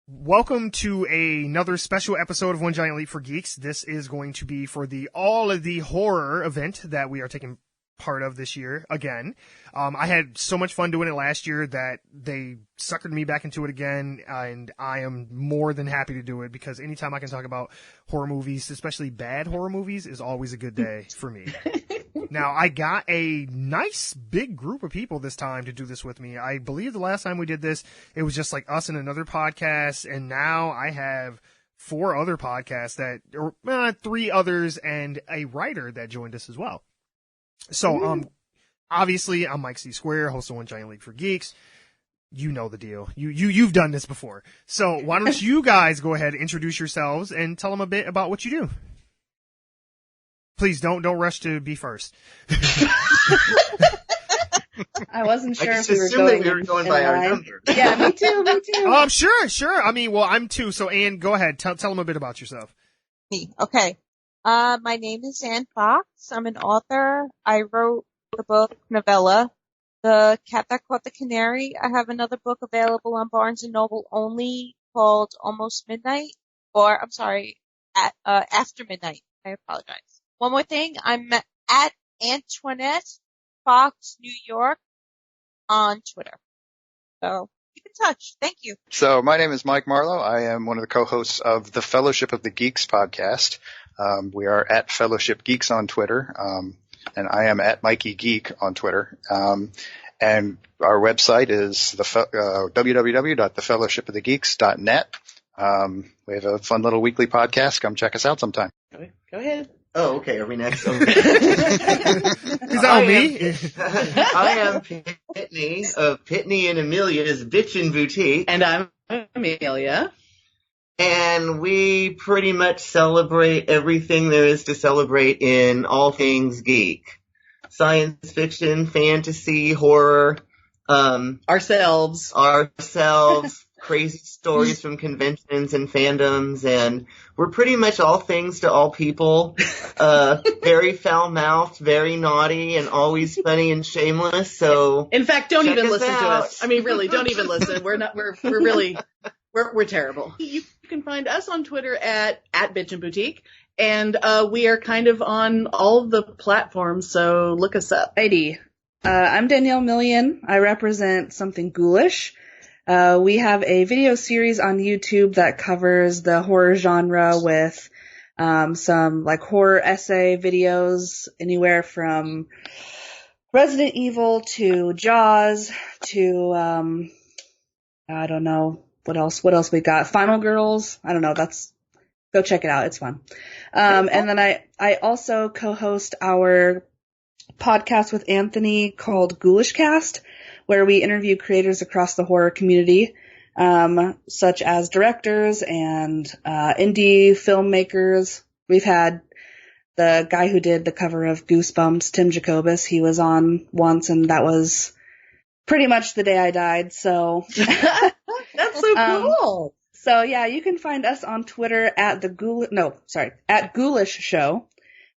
Welcome to another special episode of One Giant Leap for Geeks. This is going to be for all of the horror event that we are taking part of this year again. I had so much fun doing it last year that they suckered me back into it again, and I am more than happy to do it because anytime I can talk about horror movies, especially bad horror movies, is always a good day for me. Now, I got a nice big group of people this time to do this with me. I believe the last time we did this, it was just like us and another podcast, and now I have 4 other podcasts or 3 others and a writer that joined us as well. So, obviously, I'm Mike C. Square, host of One Giant League for Geeks. You know the deal. You've done this before. So, why don't you guys go ahead and introduce yourselves and tell them a bit about what you do? Please don't rush to be first. I wasn't sure if we were going by our number. Yeah, me too. Oh, sure. I mean, well, I'm too. So, Anne, go ahead. Tell them a bit about yourself. Me. Okay. My name is Anne Fox. I'm an author. I wrote the book Novella, The Cat That Caught the Canary. I have another book available on Barnes & Noble only called Almost Midnight, or I'm sorry, After Midnight. I apologize. One more thing, I'm at Antoinette Fox New York on Twitter. So keep in touch. Thank you. So my name is Mike Marlowe. I am one of the co-hosts of the Fellowship of the Geeks podcast. We are at Fellowship Geeks on Twitter, and I am at Mikey Geek on Twitter. And our website is www.thefellowshipofthegeeks.net. We have a fun little weekly podcast. Come check us out sometime. Go ahead. Oh, okay. Are we next? Okay. Is that on me? I am Pitney of Pitney and Amelia's Bitchin' Boutique. And I'm Amelia. And we pretty much celebrate everything there is to celebrate in all things geek. Science fiction, fantasy, horror. Ourselves. Crazy stories from conventions and fandoms, and we're pretty much all things to all people. Very foul-mouthed, very naughty, and always funny and shameless. So, in fact, don't even listen to us. I mean, really, don't even listen. We're terrible. You can find us on Twitter at Bitchin' Boutique, and we are kind of on all the platforms. So look us up. ID. I'm Danielle Million. I represent Something Ghoulish. We have a video series on YouTube that covers the horror genre with some like horror essay videos, anywhere from Resident Evil to Jaws to I don't know what else we got. Final Girls. I don't know. Go check it out. It's fun. And then I also co-host our podcast with Anthony called Ghoulish Cast, where we interview creators across the horror community, such as directors and indie filmmakers. We've had the guy who did the cover of Goosebumps, Tim Jacobus. He was on once, and that was pretty much the day I died. So that's so cool. So yeah, you can find us on Twitter at Ghoulish Show,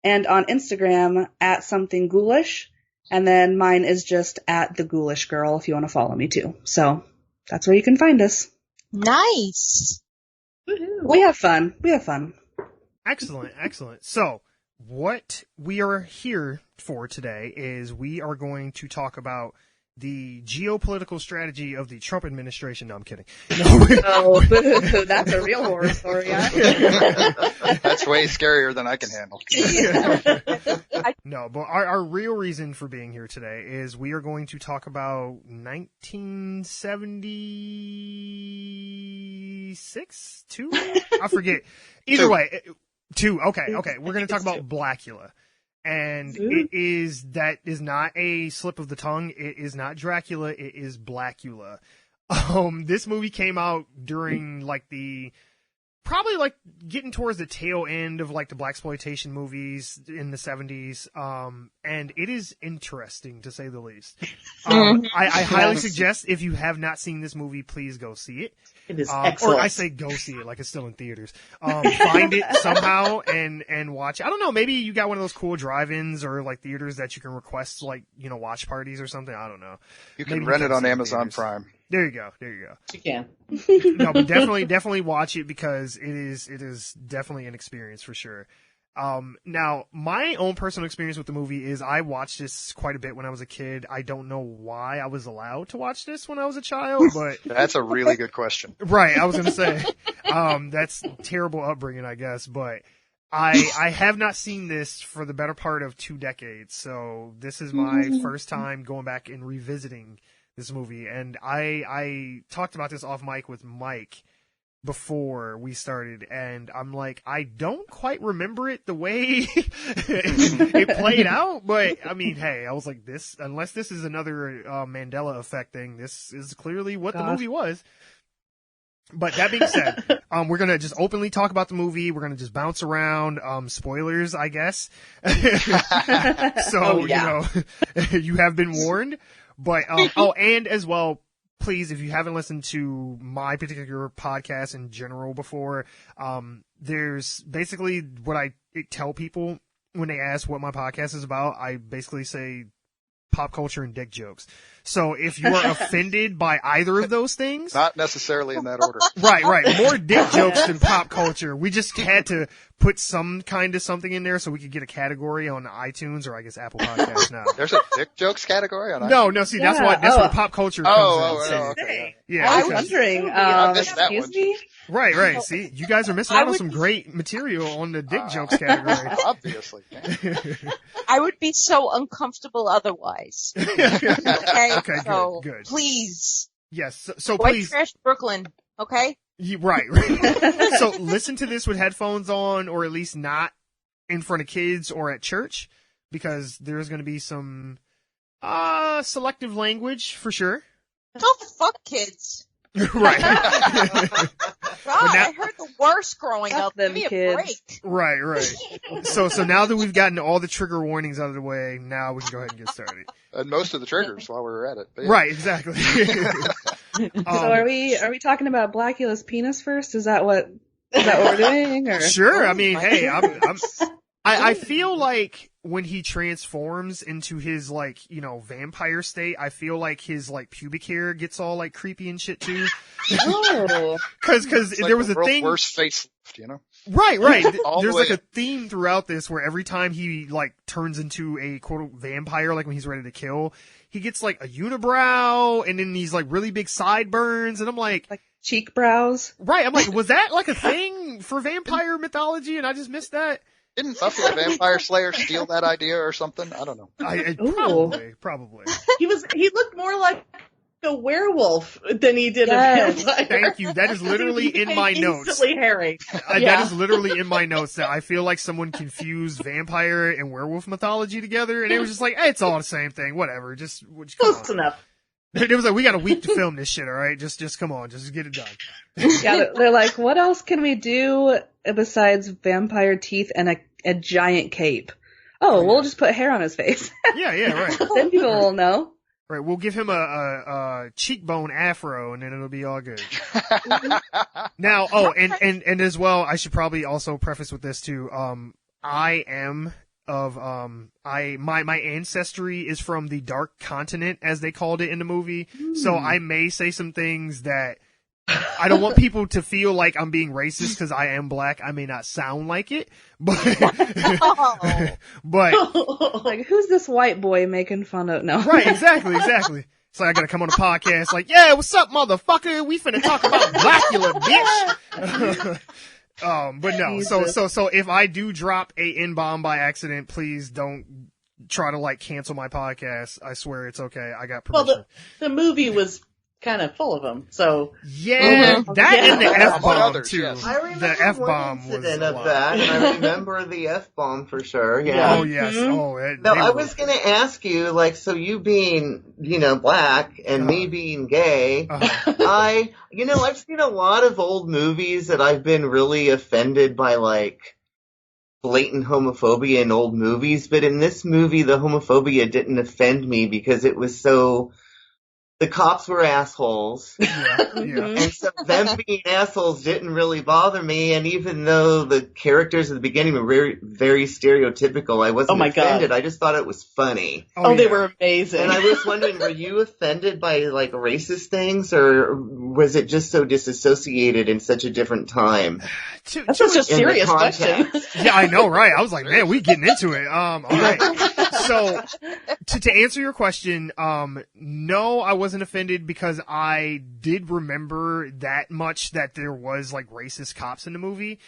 and on Instagram at Something Ghoulish. And then mine is just at the Ghoulish Girl if you want to follow me too. So that's where you can find us. Nice. Woo-hoo. We have fun. Excellent. So what we are here for today is we are going to talk about the geopolitical strategy of the Trump administration. No, I'm kidding. No, that's a real horror story. That's way scarier than I can handle. No, but our real reason for being here today is we are going to talk about 1976? 2? I forget. Either way, 2. Okay. We're going to talk about Blacula. And that is not a slip of the tongue. It is not Dracula. It is Blacula. This movie came out during probably getting towards the tail end of the blaxploitation movies in the 70s. And it is interesting to say the least. I highly suggest if you have not seen this movie, please go see it. It is excellent. Or I say go see it like it's still in theaters. Find it somehow and watch it. I don't know, maybe you got one of those cool drive-ins or theaters that you can request watch parties or something. I don't know. You can rent it on Amazon Prime. There you go. You can. No, but definitely watch it because it is definitely an experience for sure. Now, my own personal experience with the movie is I watched this quite a bit when I was a kid. I don't know why I was allowed to watch this when I was a child, but That's a really good question. right, I was going to say, that's terrible upbringing, I guess, but I have not seen this for the better part of 2 decades. So this is my first time going back and revisiting this movie. And I talked about this off mic with Mike before we started, and I'm like, I don't quite remember it the way it played out, but I mean, hey, I was like, this, unless this is another Mandela effect thing, this is clearly what the movie was. But that being said, we're gonna just openly talk about the movie. We're gonna just bounce around, spoilers, I guess. So, you know, you have been warned. But, and as well, please, if you haven't listened to my particular podcast in general before, there's basically what I tell people when they ask what my podcast is about. I basically say pop culture and dick jokes. So if you are offended by either of those things, Not necessarily in that order. right, more dick jokes than pop culture. We just had to put some kind of something in there so we could get a category on iTunes or I guess Apple Podcasts now. There's a dick jokes category on No, see, that's where pop culture comes in. okay. Yeah, I was because- wondering, I missed that excuse one. me? Right. See, you guys are missing out on some great material on the dick jokes category. Obviously. I would be so uncomfortable otherwise. Okay, so good. please, Yes, so white please, trash Brooklyn. Okay. right. So listen to this with headphones on, or at least not in front of kids or at church, because there's going to be some selective language for sure. Don't fuck kids. Right. God, now- I heard the worst growing Fuck up. them Give me a kids. break. Right. So now that we've gotten all the trigger warnings out of the way, now we can go ahead and get started. And most of the triggers while we were at it. But yeah. Right, exactly. So are we talking about Blacula's penis first? Is that what we're doing? Or? Sure. I mean, hey, I feel like when he transforms into his, like, you know, vampire state, I feel like his, like, pubic hair gets all, like, creepy and shit too. Oh. Cause It's like there was the a world's thing. worst facelift, you know? Right. All the There's way like a up. theme throughout this where every time he, like, turns into a quote vampire, like when he's ready to kill, he gets, like, a unibrow and then these, like, really big sideburns. And I'm like Cheek brows. right. I'm like, was that, like, a thing for vampire mythology? And I just missed that. Didn't Buffy the Vampire Slayer steal that idea or something? I don't know. Probably. He looked more like a werewolf than he did Yes. a vampire. Thank you. That is literally in my notes. Instantly hairy. That is literally in my notes that I feel like someone confused vampire and werewolf mythology together, and it was just like, hey, it's all the same thing. Whatever. Just come Close on. enough. It was like, we got a week to film this shit, all right? Just come on, just get it done. Yeah, they're like, what else can we do besides vampire teeth and a giant cape? Oh, we'll just put hair on his face. Yeah, right. Then people will know. Right, we'll give him a cheekbone afro, and then it'll be all good. Now, and as well, I should probably also preface with this too. I am of my ancestry is from the Dark Continent, as they called it in the movie. So I may say some things that I don't want people to feel like I'm being racist because I am black. I may not sound like it, but Like, who's this white boy making fun of? No. right, exactly. So I gotta come on a podcast like, yeah, what's up, motherfucker? We finna talk about Blacula, bitch. But no, so if I do drop a N-bomb by accident, please don't try to like cancel my podcast. I swear it's okay. I got permission. Well, the movie was kind of full of them, so yeah, that and the Yeah. F-bomb Others, too. yes. I remember The F-bomb one was incident a of lot. that, and I remember the F-bomb for sure. Yeah. Oh yes. Oh, No, they I were- was gonna ask you, like, so you being, black and me being gay, I've seen a lot of old movies that I've been really offended by, like, blatant homophobia in old movies, but in this movie, the homophobia didn't offend me because it was so the cops were assholes. Yeah, yeah. And so them being assholes didn't really bother me, and even though the characters at the beginning were very, very stereotypical, I wasn't offended. I just thought it was funny. Oh, they were amazing. And I was wondering, were you offended by like racist things, or was it just so disassociated in such a different time? That's such a serious question. Yeah, I know, right? I was like, man, we getting into it. All right. So, to answer your question, no, I wasn't offended because I did remember that much that there was like racist cops in the movie,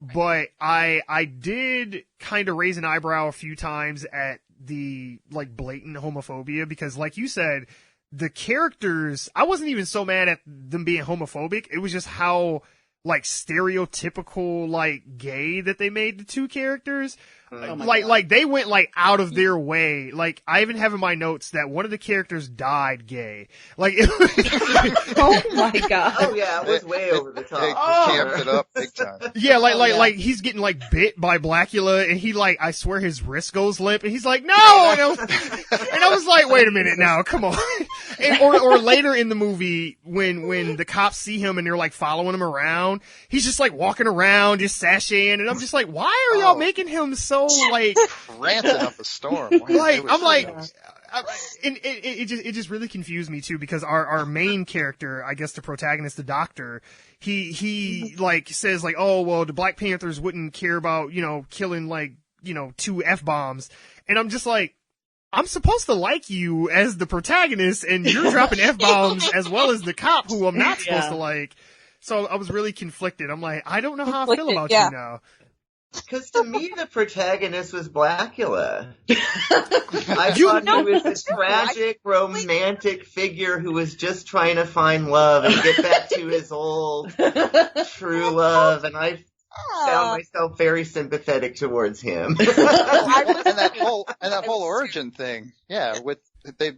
but I did kind of raise an eyebrow a few times at the like blatant homophobia because, like you said, the characters, I wasn't even so mad at them being homophobic. It was just how like stereotypical like gay that they made the two characters. Like they went like out of their way. Like I even have in my notes that one of the characters died gay. Like oh my god. Oh yeah, it was way over the top. They camped it up big time. Yeah, like he's getting like bit by Blacula and he like I swear his wrist goes limp and he's like no and I was like wait a minute now, come on. And, or later in the movie when the cops see him and they're like following him around, he's just like walking around just sashaying and I'm just like why are y'all making him so like rancing up a storm? Like I'm like, it just really confused me too because our main character, I guess the protagonist, the doctor, he like says like, oh well, the Black Panthers wouldn't care about killing like 2 F-bombs, and I'm just like, I'm supposed to like you as the protagonist, and you're dropping F-bombs as well as the cop who I'm not supposed to like. So I was really conflicted. I'm like, I don't know how I feel about you now. Because to me, the protagonist was Blacula. I thought he was a tragic, romantic figure who was just trying to find love and get back to his old true love, and I found myself very sympathetic towards him. and that whole origin thing, they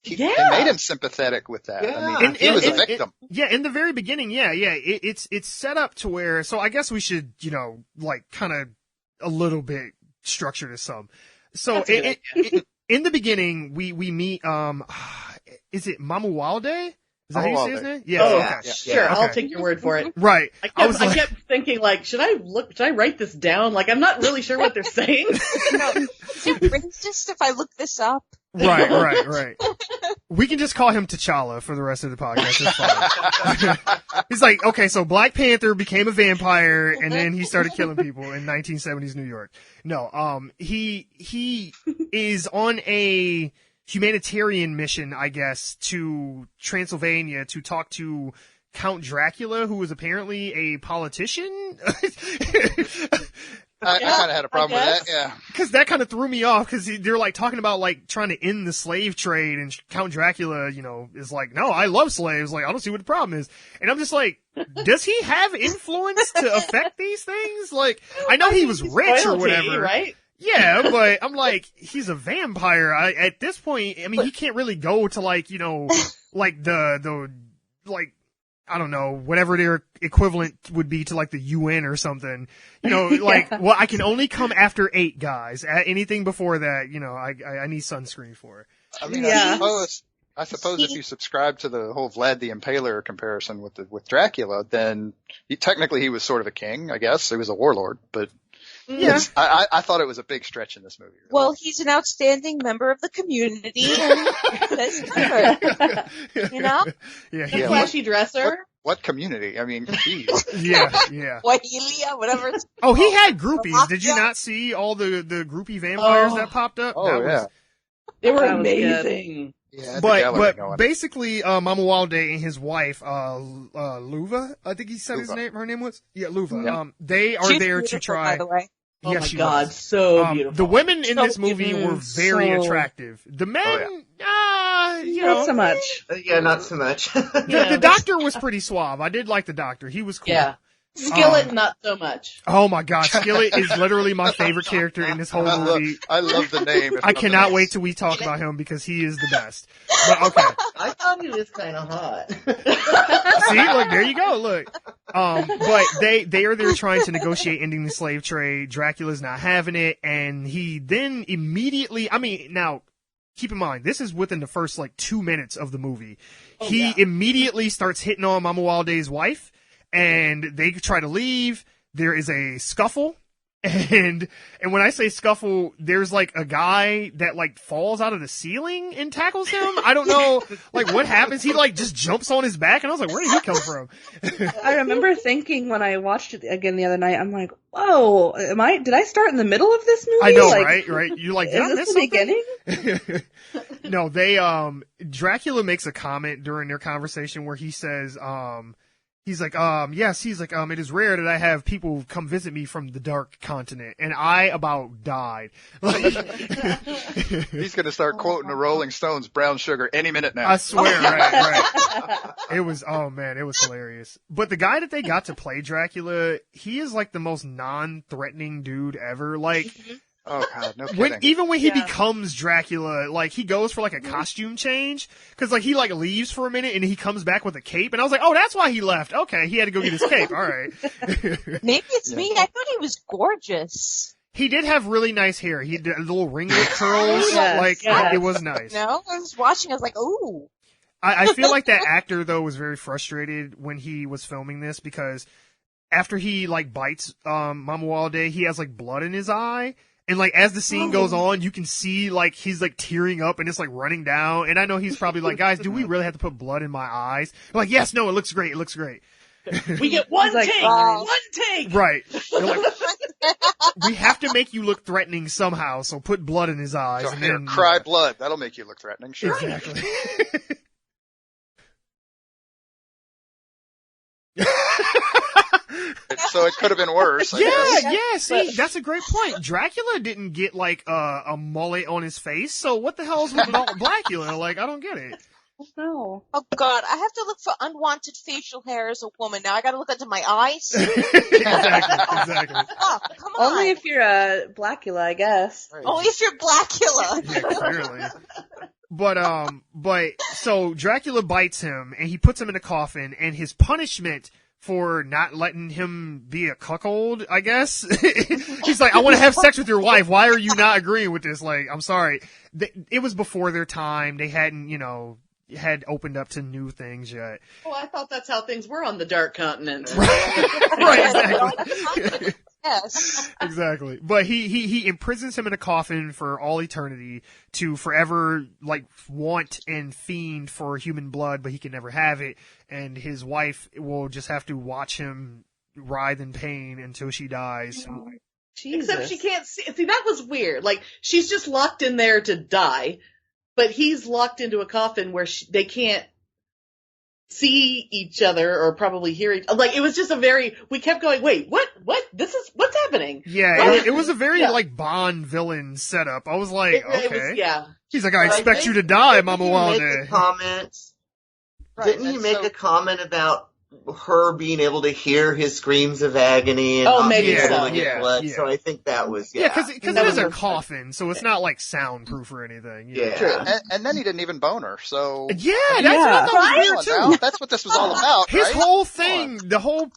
made him sympathetic with that. Yeah. I mean, he was a victim. In the very beginning, it's set up to where, so I guess we should, like kind of a little bit structure this some. So in the beginning, we meet, is it Mamuwalde? Is that how you say his name? Yeah. Oh, okay. Sure. Okay. I'll take your word for it. Right. I kept thinking like, should I write this down? Like, I'm not really sure what they're saying. Is it racist if I look this up? Right. We can just call him T'Challa for the rest of the podcast. It's fine. He's like, okay, so Black Panther became a vampire and then he started killing people in 1970s New York. No, he is on a humanitarian mission, I guess, to Transylvania to talk to Count Dracula, who was apparently a politician. I kind of had a problem with that, yeah. Because that kind of threw me off, because they're like talking about like trying to end the slave trade, and Count Dracula, is like, no, I love slaves. Like, I don't see what the problem is. And I'm just like, does he have influence to affect these things? Like, I know he was rich or whatever. Right? Yeah, but I'm like, he's a vampire. At this point, I mean, he can't really go to like, like the like, I don't know, whatever their equivalent would be to like the UN or something. Like, well, I can only come after 8 guys. Anything before that, I need sunscreen for it. I mean, I suppose if you subscribe to the whole Vlad the Impaler comparison with Dracula, then technically he was sort of a king, I guess. He was a warlord, but yeah. I thought it was a big stretch in this movie. Really. Well, he's an outstanding member of the community, and that's good. Yeah, the flashy dresser. What community? I mean, geez. Yeah. Wahilia, whatever it's Oh, he had groupies. Did you not see all the groupie vampires that popped up? Oh, They were amazing. Yeah, but basically, Mamuwalde and his wife, Luva, I think he said her name was? Yeah, Luva. Yeah. They are there to try. By the way. Oh my God, so beautiful. The women in this movie were very attractive. The men, not so much. Yeah, not so much. The doctor was pretty suave. I did like the doctor. He was cool. Yeah. Skillet, not so much. Oh my God, Skillet is literally my favorite character in this whole movie. I love the name. I cannot wait till we talk about him because he is the best. But okay. I thought he was kind of hot. See, look, there you go. Look, but they are there trying to negotiate ending the slave trade. Dracula's not having it, and he then immediately. I mean, now keep in mind, this is within the first, like, 2 minutes of the movie. Oh, He yeah. immediately starts hitting on Mama Walde's wife, and they try to leave. There is a scuffle. And when I say scuffle, there's like a guy that like falls out of the ceiling and tackles him. I don't know, like what happens. He like just jumps on his back, and I was like, where did he come from? I remember thinking when I watched it again the other night, I'm like, whoa, did I start in the middle of this movie? I know, like, right? You're like, did I Is miss this the something? beginning? No, they Dracula makes a comment during their conversation where he says, he's like, it is rare that I have people come visit me from the dark continent, and I about died. Like, He's going to start quoting the Rolling Stones, Brown Sugar, any minute now. I swear, right. It was hilarious. But the guy that they got to play Dracula, he is like the most non-threatening dude ever. Like, Oh God, no kidding. even when he becomes Dracula, like he goes for like a costume change, cause like he like leaves for a minute and he comes back with a cape, and I was like, oh, that's why he left. Okay, he had to go get his cape. All right. Maybe it's me. I thought he was gorgeous. He did have really nice hair. He did little ringlet curls. Yes, yes. It was nice. No, I was watching. I was like, ooh. I feel like that actor though was very frustrated when he was filming this, because after he like bites Mama Walde, he has like blood in his eye. And like as the scene goes on, you can see like he's like tearing up and it's like running down. And I know he's probably like, guys, do we really have to put blood in my eyes? I'm like, yes, no, it looks great. It looks great. We get one He's like, take. wow. One take. Right. They're like, we have to make you look threatening somehow, so put blood in his eyes. Go And here, then cry blood. That'll make you look threatening. Sure. Exactly. So it could have been worse. I guess. Yeah. See, that's a great point. Dracula didn't get like a mullet on his face, so what the hell is with Blacula? Like, I don't get it. No. Oh God, I have to look for unwanted facial hair as a woman. Now I got to look into my eyes. Exactly. Oh, come on. Only if you're a Blacula, I guess. Right. Only if you're Blacula. Yeah, clearly. But so Dracula bites him and he puts him in a coffin, and his punishment for not letting him be a cuckold, I guess. He's like, I want to have sex with your wife. Why are you not agreeing with this? Like, I'm sorry. It was before their time. They hadn't, had opened up to new things yet. Oh, I thought that's how things were on the Dark Continent. Right, exactly. Yes. Exactly. But he imprisons him in a coffin for all eternity to forever, like, want and fiend for human blood, but he can never have it. And his wife will just have to watch him writhe in pain until she dies. Jesus. Except she can't see. See, that was weird. Like, she's just locked in there to die, but he's locked into a coffin where they can't see each other or probably hear each other. Like, it was just we kept going, wait, what? What's happening? Yeah, it was a very, like, Bond villain setup. I was like, okay. It was, yeah. He's like, I But expect think- you to die, didn't Mama he Walde. make a comment? Right, Didn't he that's make so- a comment about her being able to hear his screams of agony and Oh, not maybe being able so. to get Yeah, blood? yeah. So I think that was, Yeah, because That it is was a her- coffin, so it's not, like, soundproof or anything. Yeah. True. And then he didn't even bone her. So Yeah, that's what I thought was weird, Come too. on now, that's what this was all about. His right? whole Come on. thing, the whole,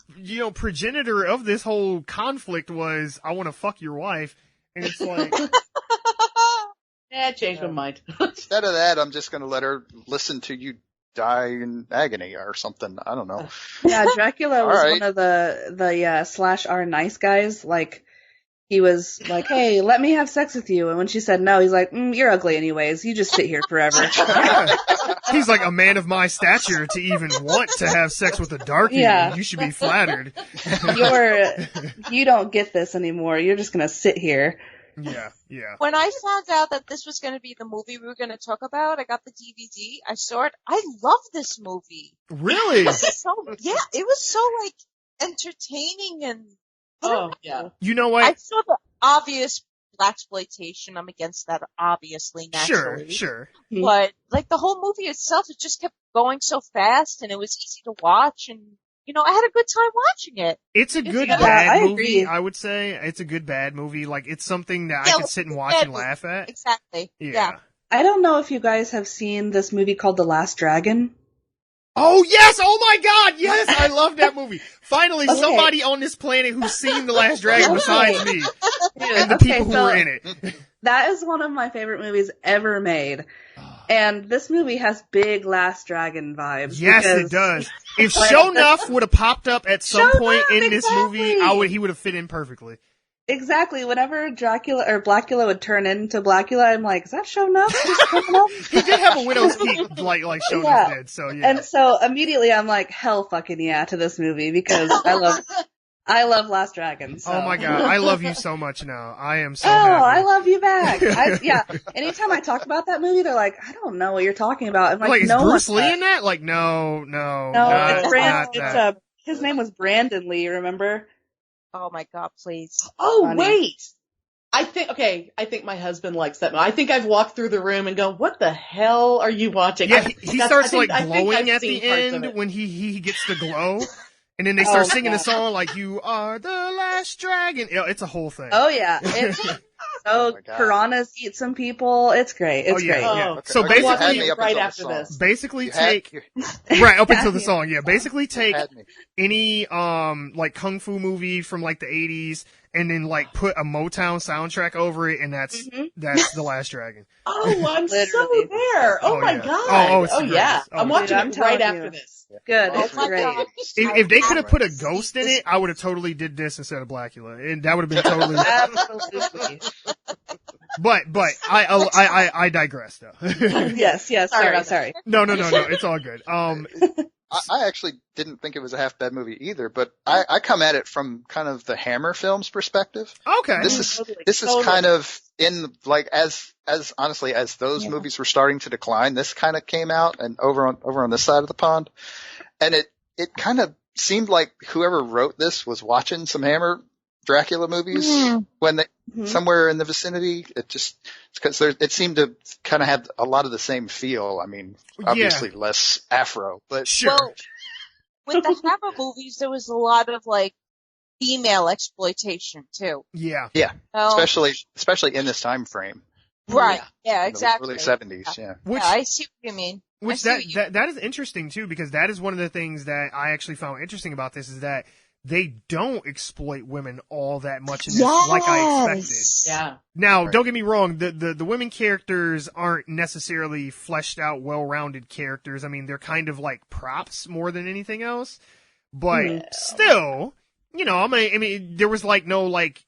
progenitor of this whole conflict was, I want to fuck your wife. And it's like, I changed my mind. Instead of that, I'm just going to let her listen to you die in agony or something. I don't know. Yeah, Dracula was All right. one of the slash R nice guys. Like, he was like, hey, let me have sex with you. And when she said no, he's like, you're ugly anyways. You just sit here forever. he's like, a man of my stature to even want to have sex with a darkie. Yeah. You should be flattered. You don't get this anymore. You're just gonna sit here. Yeah. When I found out that this was going to be the movie we were going to talk about, I got the DVD. I saw it. I love this movie. Really? It was so like entertaining and. Oh, yeah. You know I what? saw the obvious blaxploitation. I'm against that, obviously, naturally. Sure. But like the whole movie itself, it just kept going so fast, and it was easy to watch, and I had a good time watching it. It's a good Yeah, bad I movie, agree. I would say. It's a good bad movie. Like, it's something that Yeah, I could sit and watch bad and laugh at. Exactly. Yeah. I don't know if you guys have seen this movie called The Last Dragon. Oh, yes! Oh, my God! Yes! I love that movie. Finally, Okay. somebody on this planet who's seen The Last Dragon besides me. And the Okay, people who so- were in it. That is one of my favorite movies ever made. And this movie has big Last Dragon vibes. Yes, it does. If Sho'nuff would have popped up at some point in this movie, he would have fit in perfectly. Exactly. Whenever Blacula would turn into Blacula, I'm like, is that Sho'nuff? He did have a widow's peak, like Sho'nuff did. So yeah. And so immediately I'm like, hell fucking yeah to this movie because I love Last Dragon. So. Oh my god, I love you so much now. I am so happy. I love you back. Yeah. Anytime I talk about that movie, they're like, I don't know what you're talking about. I'm like, is no, Bruce Lee in that? Like, no, it's Brandon. His name was Brandon Lee. Remember? Oh my god, please. Oh, Funny. wait. I think my husband likes that. I think I've walked through the room and go, what the hell are you watching? Yeah, he starts glowing at the end when he gets the glow. And then they start singing the song like, you are the last dragon. It's a whole thing. Oh yeah. Piranhas eat some people. It's great. It's great. Yeah. Okay. So basically, right after this. Basically right up until the song. Yeah. Basically take any, like kung fu movie from like the 80s and then like put a Motown soundtrack over it. And that's The Last Dragon. Oh, I'm so there. Oh my God. Oh yeah. I'm watching it right after this. Good. It's great. If they could have put a ghost in it, I would have totally did this instead of Blacula. And that would have been totally. Absolutely. But I digress though. Yes. Sorry. No. It's all good. I actually didn't think it was a half bad movie either, but I come at it from kind of the Hammer films perspective. Okay. This is kind of in like as honestly as those movies were starting to decline, this kind of came out and over on this side of the pond. And it kind of seemed like whoever wrote this was watching some Hammer Dracula movies when they somewhere in the vicinity. It seemed to kind of have a lot of the same feel. I mean, obviously less Afro, but sure. Well, with the Hammer movies, there was a lot of like female exploitation too. Yeah. Especially in this time frame. Right. Yeah, exactly. Early 70s. Yeah. I see what you mean. Which that is interesting too, because that is one of the things that I actually found interesting about this is that they don't exploit women all that much in this like I expected. Yeah. Now, don't get me wrong, the women characters aren't necessarily fleshed out, well-rounded characters. I mean, they're kind of like props more than anything else. But still, I mean, there was like no like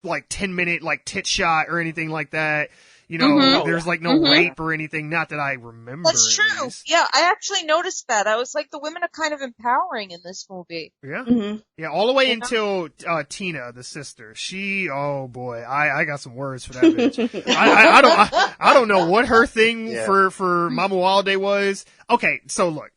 10-minute like tit shot or anything like that. There's like no rape or anything. Not that I remember. That's true. Yeah, I actually noticed that. I was like, the women are kind of empowering in this movie. Yeah. Mm-hmm. Yeah, all the way until Tina, the sister. She, oh boy, I got some words for that bitch. I don't know what her thing for Mama Wildday was. Okay, so look.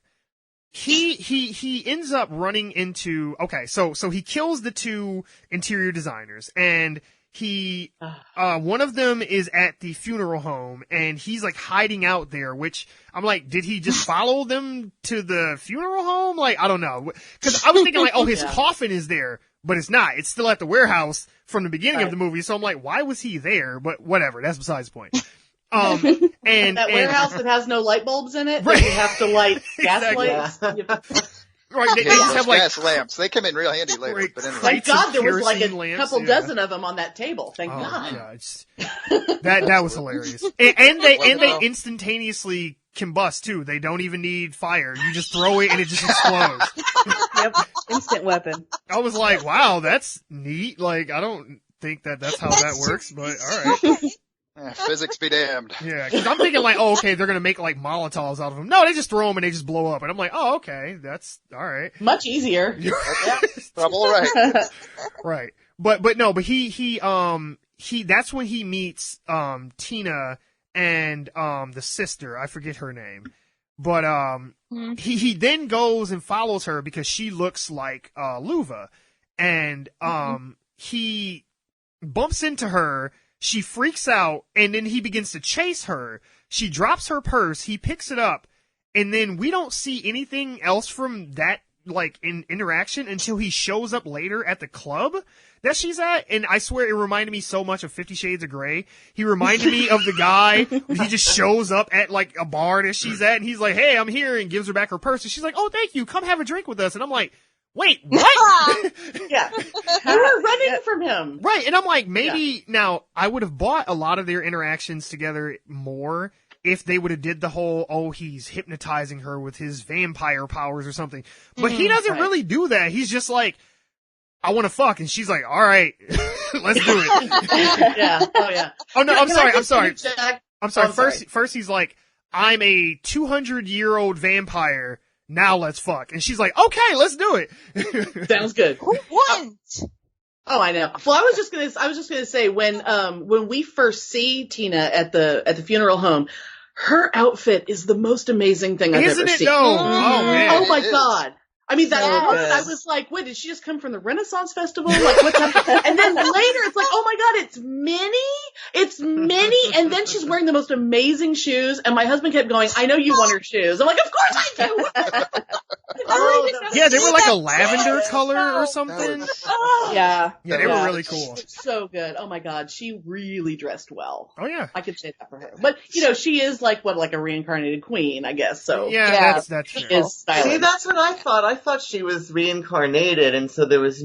He ends up running into, so he kills the two interior designers and one of them is at the funeral home and he's like hiding out there, which I'm like, did he just follow them to the funeral home? Like, I don't know. Cause I was thinking like, his coffin is there, but it's not. It's still at the warehouse from the beginning of the movie. So I'm like, why was he there? But whatever. That's besides the point. And that warehouse that has no light bulbs in it, right. You have to light gas lamps. Right, they just have like gas lamps. They come in real handy later. But anyway. Thank God there was like a couple lamps, dozen of them on that table. Thank God. Yeah, that was hilarious. And they instantaneously combust too. They don't even need fire. You just throw it and it just explodes. Yep, instant weapon. I was like, wow, that's neat. Like, I don't think that's how that works, but all right. Physics be damned. Yeah, because I'm thinking like, they're gonna make like Molotovs out of them. No, they just throw them and they just blow up. And I'm like, oh, okay, that's all right. Much easier. Trouble, right? Right, but he that's when he meets Tina and the sister. I forget her name, but he then goes and follows her because she looks like Luva, and he bumps into her. She freaks out, and then he begins to chase her. She drops her purse, he picks it up, and then we don't see anything else from that, like, interaction until he shows up later at the club that she's at, and I swear it reminded me so much of 50 Shades of Grey. He reminded me of the guy when he just shows up at, like, a bar that she's at, and he's like, hey, I'm here, and gives her back her purse, and she's like, oh, thank you, come have a drink with us, and I'm like, wait, what? Yeah. You were running from him. Right, and I'm like, maybe now I would have bought a lot of their interactions together more if they would have did the whole, oh, he's hypnotizing her with his vampire powers or something. But he doesn't really do that. He's just like, I want to fuck, and she's like, all right, let's do it. Yeah. Oh yeah. Oh no, I'm sorry. Jack? I'm sorry. I'm sorry. First he's like, I'm a 200-year-old vampire. Now let's fuck. And she's like, okay, let's do it. Sounds good. Who wouldn't? Oh, I know. Well, I was just gonna say when we first see Tina at the funeral home, her outfit is the most amazing thing I've Isn't ever it seen. though? Oh man. Oh my It is. God. I mean, that Yes. woman, I was like, wait, did she just come from the Renaissance Festival? Like, what's happening? And then later, it's like, oh my God, it's Minnie. And then she's wearing the most amazing shoes. And my husband kept going, I know you want her shoes. I'm like, of course I do. Yeah, they were like a lavender color or something. Oh. Yeah. Yeah, they were really cool. It's so good. Oh my God, she really dressed well. Oh yeah. I could say that for her. But, she is like a reincarnated queen, I guess. So Yeah, that's she fair. is stylish. See, that's what I thought. I thought she was reincarnated, and so there was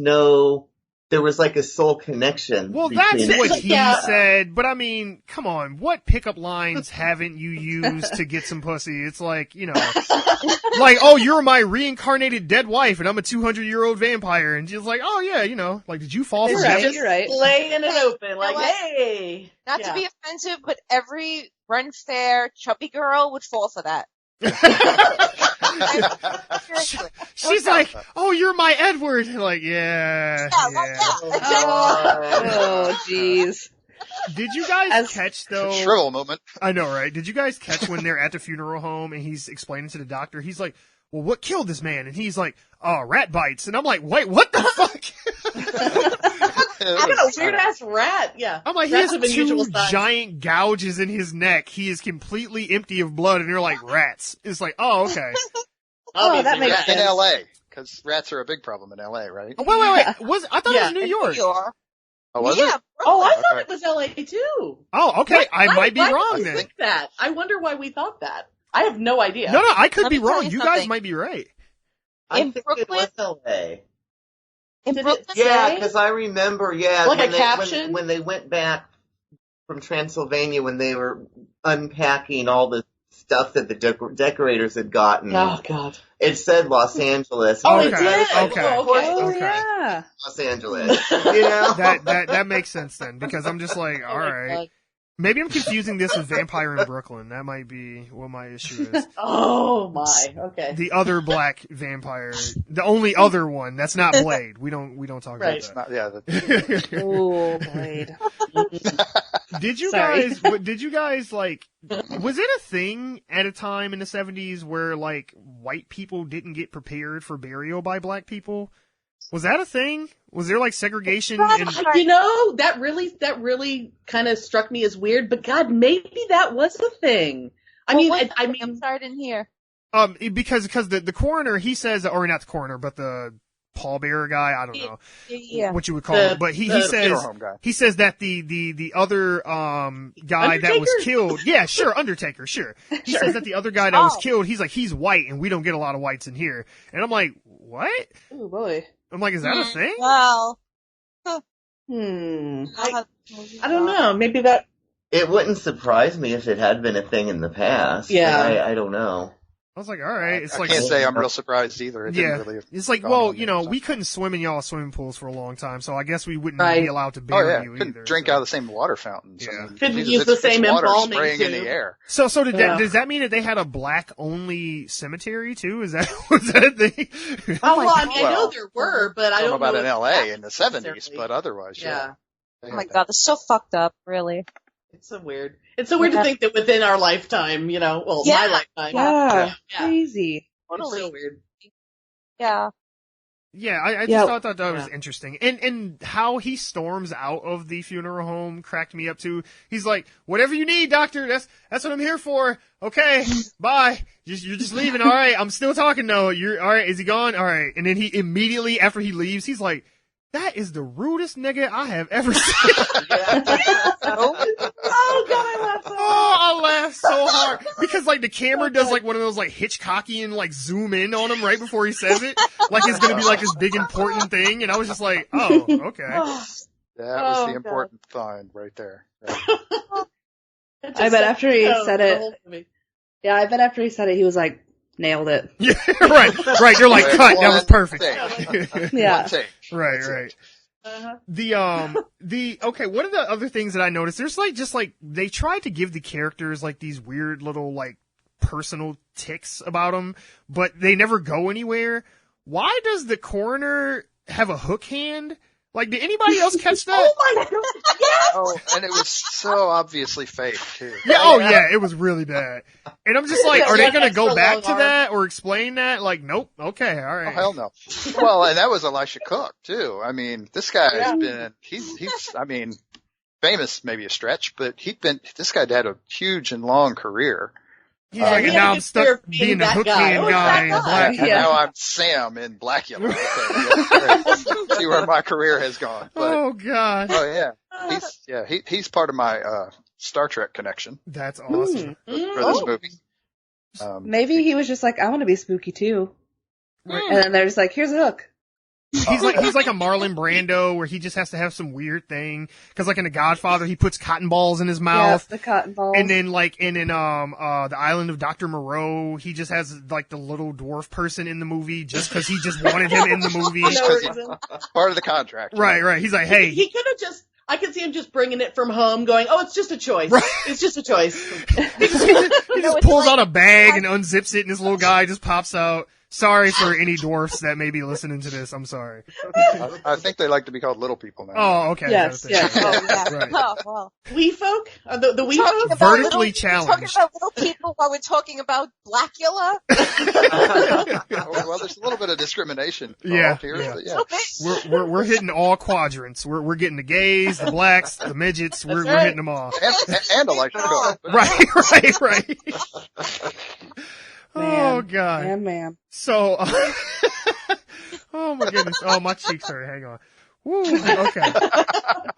like a soul connection. Well, that's between what them. he Yeah. said, but I mean, come on, what pickup lines haven't you used to get some pussy? It's like, like, oh, you're my reincarnated dead wife, and I'm a 200-year-old vampire, and she's like, oh yeah, like, did you fall from You're right. heaven? You're right. Laying it open, like, what? hey. Not Yeah. to be offensive, but every Ren Fair chubby girl would fall for that. Seriously. She's like, oh, you're my Edward. And like, yeah. Oh, jeez. Did you guys catch though? Shrivel moment. I know, right? Did you guys catch when they're at the funeral home and he's explaining to the doctor? He's like, well, what killed this man? And he's like, oh, rat bites. And I'm like, wait, what the fuck? I got a weird ass rat. Yeah. I'm like, he Rats has of unusual two size. giant gouges in his neck. He is completely empty of blood, and they're like rats. It's like, oh, okay. Oh, that makes In sense. L.A., because rats are a big problem in L.A., right? Oh, wait. I thought it was New In York. New York. Oh, was Yeah, it? Oh, I Brooklyn. thought it was LA too. Oh, okay. I might be Why wrong did we then. think that? I wonder why we thought that. I have no idea. No, I could Let be me tell wrong. you You guys something. might be right. I In think Brooklyn? it was L.A. In Did it- Brooklyn. Yeah, Say? because I remember, Like when a caption? when they went back from Transylvania, when they were unpacking all the stuff that the decorators had gotten, Oh God. it said Los Angeles. Oh, Okay, it did. okay. Oh, okay. Oh, Okay. yeah. Los Angeles. You know? That makes sense then, because I'm just like, Oh all my right. God. Maybe I'm confusing this with Vampire in Brooklyn. That might be what my issue is. Oh my. Okay. The other black vampire, the only other one that's not Blade. We don't talk Right. about Not, yeah, that. Oh, Blade. Did you Sorry. guys like, was it a thing at a time in the 70s where like white people didn't get prepared for burial by black people? Was that a thing? Was there like segregation? That really kind of struck me as weird, but God, maybe that was the thing. I mean, I'm sorry, I didn't hear. Because the coroner, he says, or not the coroner, but the pallbearer guy, I don't know Yeah. what you would call him, but he funeral says, home guy. he says that the other, guy that was Undertaker? killed, yeah, sure, Undertaker, sure. He says that the other guy that was killed, he's like, he's white and we don't get a lot of whites in here. And I'm like, what? Oh boy. I'm like, is that a thing? Well, I don't know. Maybe that. It wouldn't surprise me if it had been a thing in the past. Yeah. but I don't know. I was like, all right. It's I like, can't say I'm real surprised either. It yeah. didn't really. It's like, gone well, on you there, know, so. we couldn't swim in y'all's swimming pools for a long time, so I guess we wouldn't Right. be allowed to Oh bury yeah, you couldn't either. drink so. out of the same water fountains. Yeah. Couldn't Jesus, use the it's same water embalming spraying in tube. the air. So Yeah. does that mean that they had a black only cemetery too? Was that a thing? Oh, well, I mean, I know Well, there were, but I I don't know don't about in if LA that in the 70s, necessarily- but otherwise, Yeah. They oh had my that. God, it's so fucked up, really. It's so weird. It's so weird to think that within our lifetime, my Yeah. lifetime. Yeah. Yeah. Crazy. It's so weird. Yeah. Yeah, I just thought that was interesting. And how he storms out of the funeral home cracked me up too. He's like, whatever you need, doctor, that's what I'm here for. Okay, bye. You're just leaving. All right, I'm still talking though. You're all right. Is he gone? All right. And then he immediately after he leaves, he's like, that is the rudest nigga I have ever seen. Oh God, I laughed so hard. Oh, I laughed so hard because like the camera does like one of those like Hitchcocky and like zoom in on him right before he says it, like it's gonna be like this big important thing, and I was just like, oh, okay. That was the important find right there. Right. I bet after he said it, yeah, I bet after he said it, he was like, nailed it. Yeah, right. You're like, cut. That was perfect. Yeah. Right. Okay, one of the other things that I noticed, there's like, just like, they tried to give the characters like these weird little like personal tics about them, but they never go anywhere. Why does the coroner have a hook hand? Like, did anybody else catch that? Oh my God! Yes! Oh, and it was so obviously fake too. Yeah, it was really bad. And I'm just like, are they going to go back to that or explain that? Like, nope. Okay, all right. Oh, hell no. Well, and that was Elisha Cook too. I mean, this guy has been, he's, I mean, famous maybe a stretch, but this guy had a huge and long career. He's like, and now I'm stuck being a hook hand guy in Black. And now I'm Sam in Blacula. Okay, see where my career has gone. But, oh God. Oh yeah. He's part of my Star Trek connection. That's awesome. For this movie. Maybe he was just like, I want to be spooky too. And then they're just like, here's a hook. He's like a Marlon Brando where he just has to have some weird thing. Cause like in The Godfather, he puts cotton balls in his mouth. Yeah, the cotton balls. And then like in The Island of Dr. Moreau, he just has like the little dwarf person in the movie just cause he just wanted him in the movie. No reason. Part of the contract. Right. He's like, hey. He could have just, I could see him just bringing it from home going, oh, it's just a choice. Right. It's just a choice. he just pulls out a bag and unzips it and this little guy just pops out. Sorry for any dwarfs that may be listening to this. I'm sorry. I think they like to be called little people now. Oh, okay. Yes. Oh, yeah. Right. Oh, well. Wee folk? The wee Talking folk? about Vertically little, challenged. Talking about little people while we're talking about Blacula? Well, there's a little bit of discrimination Yeah. here, Yeah. but yeah. We're hitting all quadrants. We're getting the gays, the blacks, the midgets. We're hitting them all. And Elisha Cook. Right. Man. Oh God. Man. So, oh my goodness. Oh, my cheeks hurt. Hang on. Woo. Okay.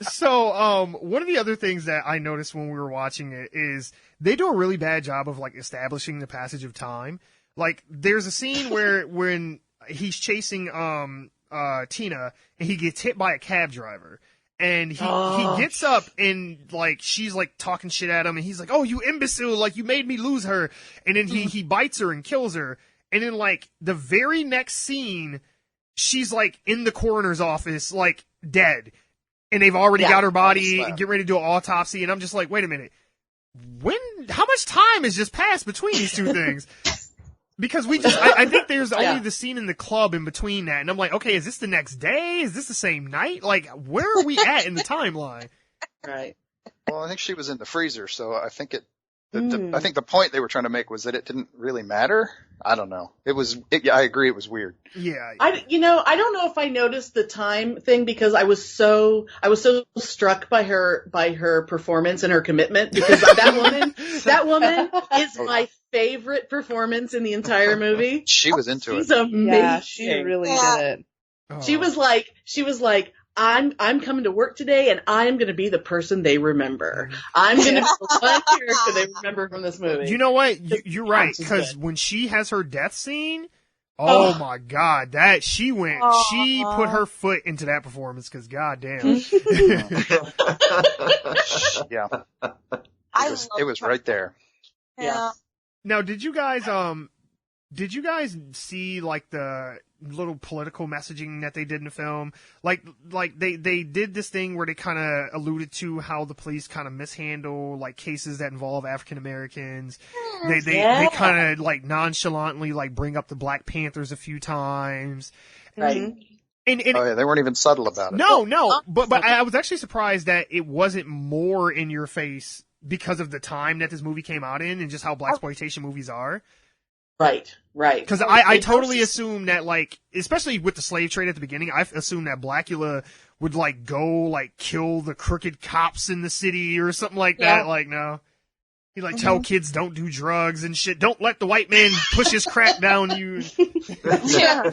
So, one of the other things that I noticed when we were watching it is they do a really bad job of like establishing the passage of time. Like, there's a scene where when he's chasing Tina and he gets hit by a cab driver. And he gets up and like she's like talking shit at him and he's like, oh, you imbecile, like you made me lose her. And then he bites her and kills her. And then like the very next scene, she's like in the coroner's office, like dead. And they've already got her body and get ready to do an autopsy. And I'm just like, wait a minute. How much time has just passed between these two things? Because I think there's only the scene in the club in between that. And I'm like, okay, is this the next day? Is this the same night? Like, where are we at in the timeline? Right. Well, I think she was in the freezer, so I think I think the point they were trying to make was that it didn't really matter. I don't know. I agree, it was weird. Yeah. I don't know if I noticed the time thing because I was so struck by her performance and her commitment because that woman is my favorite performance in the entire movie. She was into She's it. amazing. Yeah, she really did it. Oh. She was like, I'm coming to work today and I'm going to be the person they remember. I'm going to be the one character they remember from this movie. You know what? You're right. Because when she has her death scene, oh my God, she put her foot into that performance because goddamn. Yeah. It was right there. Yeah. Now, did you guys see like the little political messaging that they did in the film? Like they did this thing where they kind of alluded to how the police kind of mishandle like cases that involve African Americans. They kind of like nonchalantly like bring up the Black Panthers a few times. Right. And Oh yeah, they weren't even subtle about it. No, but I was actually surprised that it wasn't more in your face because of the time that this movie came out in and just how blaxploitation movies are. Right. Because I totally assume that, like, especially with the slave trade at the beginning, I assumed that Blacula would, like, go, like, kill the crooked cops in the city or something like that. Like, no. He'd, like, tell kids don't do drugs and shit. Don't let the white man push his crack down you. Yeah.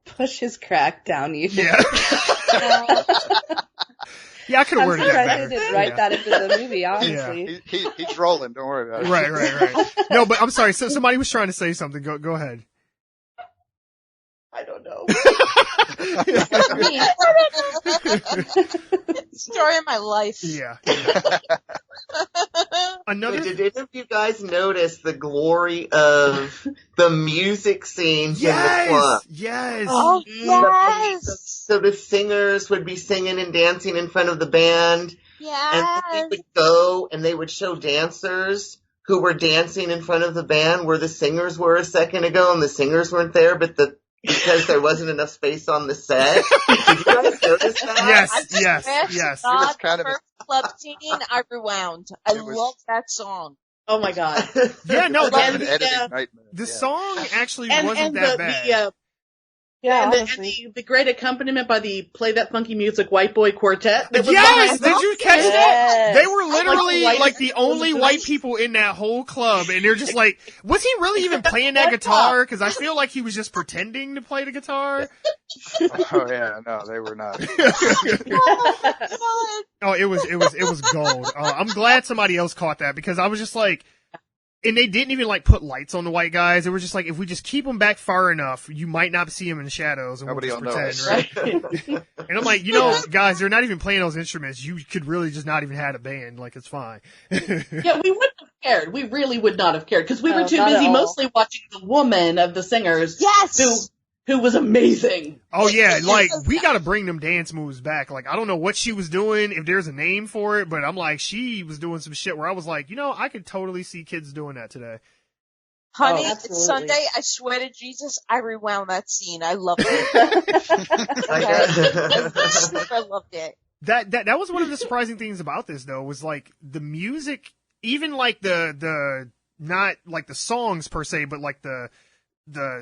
Push his crack down you. Yeah. Yeah, I could have I'm worded that surprised better. they didn't write that into the movie, honestly. He's rolling. Don't worry about it. Right. No, but I'm sorry. So somebody was trying to say something. Go ahead. I don't know. Story of my life. Yeah. But Another. did any of you guys notice the glory of the music scenes in the club? Yes. Oh, yes. So the singers would be singing and dancing in front of the band, and Yes. then they would go and they would show dancers who were dancing in front of the band where the singers were a second ago, and the singers weren't there, because there wasn't enough space on the set. Did you guys notice that? Yes. It was kind of first club singing, I rewound. I love that song. Oh my god. Yeah, no, kind of the, an editing nightmare. the Yeah. song actually and wasn't that bad. The great accompaniment by the Play That Funky Music White Boy Quartet. That was Yes, behind did you catch that? Yes. They were literally Like the like the only white- white people in that whole club, and they're just like, was he really even playing that guitar? Because I feel like he was just pretending to play the guitar. Oh yeah, no, they were not. Oh, it was gold. I'm glad somebody else caught that because I was just like, and they didn't even like put lights on the white guys. It was just like, if we just keep them back far enough, you might not see them in the shadows. And Nobody we'll will just know pretend, us. right? And I'm like, you know, guys, they're not even playing those instruments. You could really just not even had a band. Like, it's fine. Yeah, we wouldn't have cared. We really would not have cared because we were No, too not at busy all. mostly watching the woman of the singers Yes. who was amazing. Oh yeah, like we gotta bring them dance moves back. Like I don't know what she was doing, if there's a name for it, but I'm like, she was doing some shit where I was like, you know, I could totally see kids doing that today. Honey, Oh, it's absolutely. Sunday. I swear to Jesus, I rewound that scene. I loved it. I super loved it. That was one of the surprising things about this though, was like the music, even like the not like the songs per se, but like the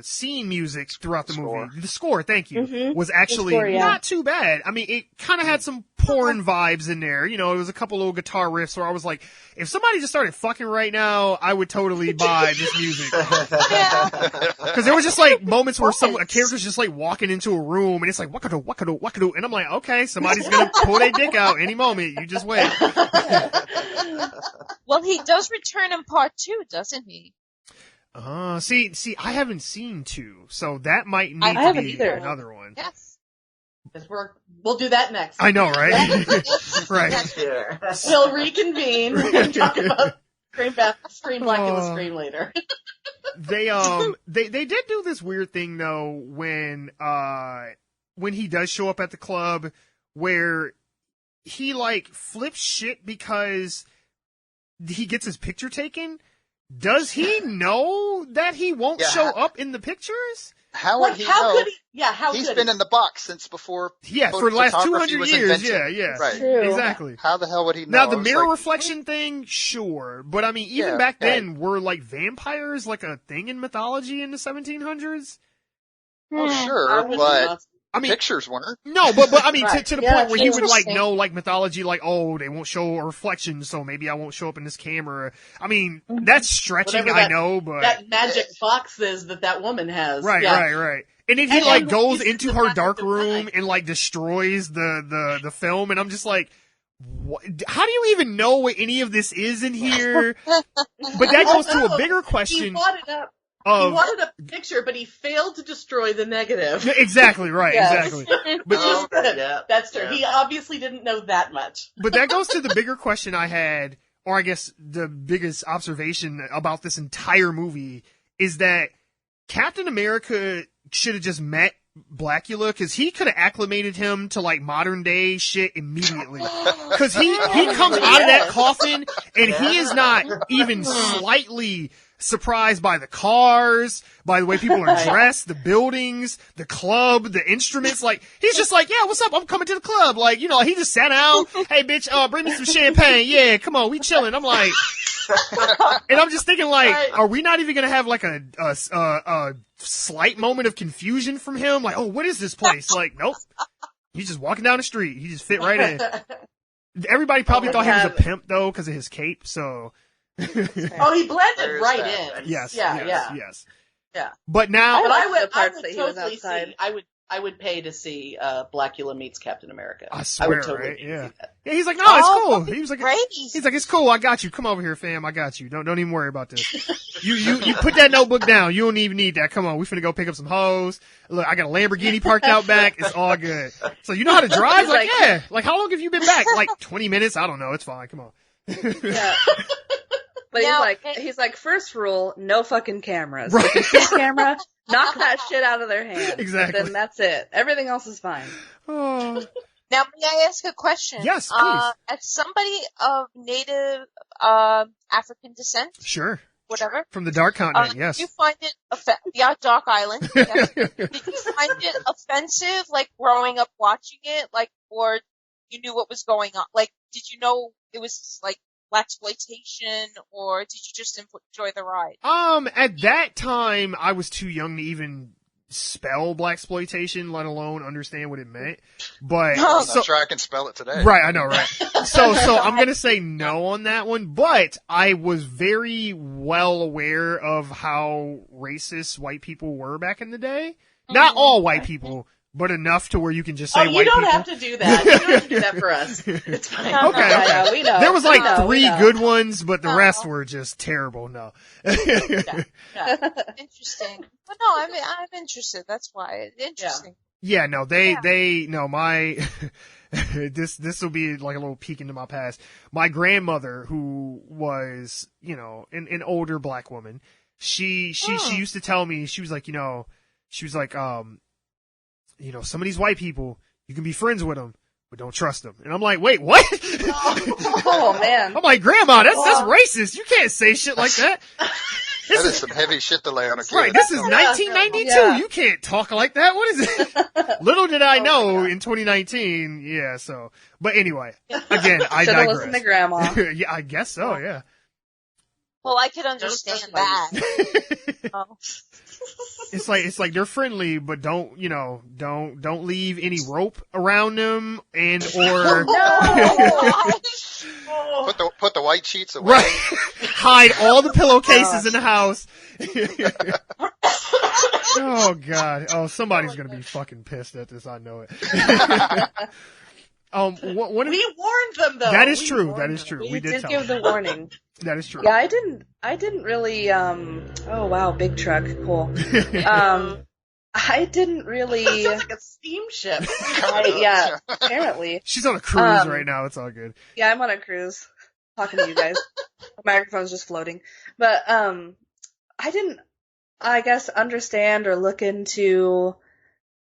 scene music throughout the Score. movie. The score, thank you, Mhm. was actually score, yeah. not too bad. I mean, it kind of had some porn vibes in there. You know, there was a couple little guitar riffs where I was like, if somebody just started fucking right now, I would totally buy this music. Yeah. Because there was just like moments where a character's just like walking into a room and it's like, wakado, and I'm like, okay, somebody's gonna pull their dick out any moment. You just wait. Well, he does return in part 2, doesn't he? See, I haven't seen 2, so that might need I to haven't be either. another one. Yes. 'Cause we'll do that next. I know, right? Right. Yeah. We'll reconvene and talk about Scream Black and the Scream later. They did do this weird thing though when he does show up at the club where he like flips shit because he gets his picture taken. Does he know that he won't Yeah. show up in the pictures? How would he know? could he? Yeah, how He's could been he? in the box since before. Yeah, for the last photography 200 was years. invented. Yeah. Right. True. Exactly. How the hell would he know? Now the I was mirror like, reflection thing, sure, but I mean, even Yeah, back okay. then, were like vampires like a thing in mythology in the 1700s? Oh, I sure, would but not- I mean, pictures weren't. no, but I mean, Right. to the Yeah, point where he would like interesting. know like mythology, like oh, they won't show a reflection, so maybe I won't show up in this camera. I mean, that's stretching, Whatever I that- know, but that magic box is that woman has. right. And then he And like then goes he's into the her master dark of room time. and like destroys the film, and I'm just like, what? How do you even know what any of this is in here? But that goes to a bigger He question wadded up. He of wadded up the picture, but he failed to destroy the negative. exactly right, Yes. exactly. But Oh, yeah. That's true. Yeah. He obviously didn't know that much. But that goes to the bigger question I had, or I guess the biggest observation about this entire movie is that Captain America should have just met Blacula, because he could have acclimated him to like modern day shit immediately. Because he comes out of that coffin and he is not even slightly surprised by the cars, by the way people are dressed, the buildings, the club, the instruments. Like, he's just like, yeah, what's up? I'm coming to the club. Like, you know, he just sat down. Hey, bitch, bring me some champagne. Yeah, come on, we chilling. I'm like, and I'm just thinking like, Right. are we not even gonna have like a slight moment of confusion from him? Like, oh, what is this place? Like, nope. He's just walking down the street. He just fit right in. Everybody probably Oh, thought he was a yeah. pimp though because of his cape. So Oh, he blended There's right that. in. yes, Yeah, yes, yeah. yes. Yeah. But now, But liked I would, the parts I would that he was totally outside. see. I would pay to see Blacula meets Captain America. I swear, would totally right? pay to Yeah. see that. Yeah, he's like, no, it's cool. that'd be He was like, great. he's like, it's cool. I got you. Come over here, fam. I got you. Don't even worry about this. You put that notebook down. You don't even need that. Come on. We finna go pick up some hoes. Look, I got a Lamborghini parked out back. It's all good. So you know how to drive? Like, yeah. Like, how long have you been back? Like 20 minutes? I don't know. It's fine. Come on. Yeah. But Now, he's like, first rule, no fucking cameras. Right. If you see a camera, knock that shit out of their hands. Exactly. Then that's it. Everything else is fine. Oh. now, may I ask a question? Yes, please. As somebody of native African descent, Sure. whatever, From the Dark Continent, yes. did you find it yeah, Dark Island? Yes. Did you find it offensive, like growing up watching it, like, or you knew what was going on? Like, did you know it was like blaxploitation, or did you just enjoy the ride? At that time, I was too young to even spell blaxploitation, let alone understand what it meant. But I'm not sure I can spell it today. right, I know, right? So I'm gonna say no on that one. But I was very well aware of how racist white people were back in the day. Not all white people, but enough to where you can just say you white don't people. have to do that. You don't have to do that for us. It's fine. Okay, Yeah, we know. There was like We know, we 3 know. good ones, but the rest were just terrible. No. Yeah. Interesting. But no, I'm interested. That's why. Interesting. Yeah, no, no, my, this will be like a little peek into my past. My grandmother, who was, an older black woman, she used to tell me, she was like, some of these white people, you can be friends with them, but don't trust them. And I'm like, wait, what? Oh, man. I'm like, Grandma, that's racist. You can't say shit like that. That is some heavy shit to lay on a kid. Right, this is 1992. Yeah. You can't talk like that. What is it? Little did I know in 2019. Yeah, so. But anyway, again, I Should've digress. listened to Grandma. Yeah, I guess so, yeah. Well, I could understand that. Oh. It's like they're friendly, but don't leave any rope around them and or Put the white sheets away. right. Hide all the pillowcases in the house. Oh god. Oh, somebody's gonna be fucking pissed at this. I know it. We warned them though. That is true. That is true. We We did tell give them. the warning. That is true. Yeah, I didn't really, oh wow, big truck, cool. I didn't really, Sounds like a steamship. yeah, apparently. She's on a cruise right now. It's all good. Yeah, I'm on a cruise, talking to you guys. My microphone's just floating. But, I didn't, I guess, understand or look into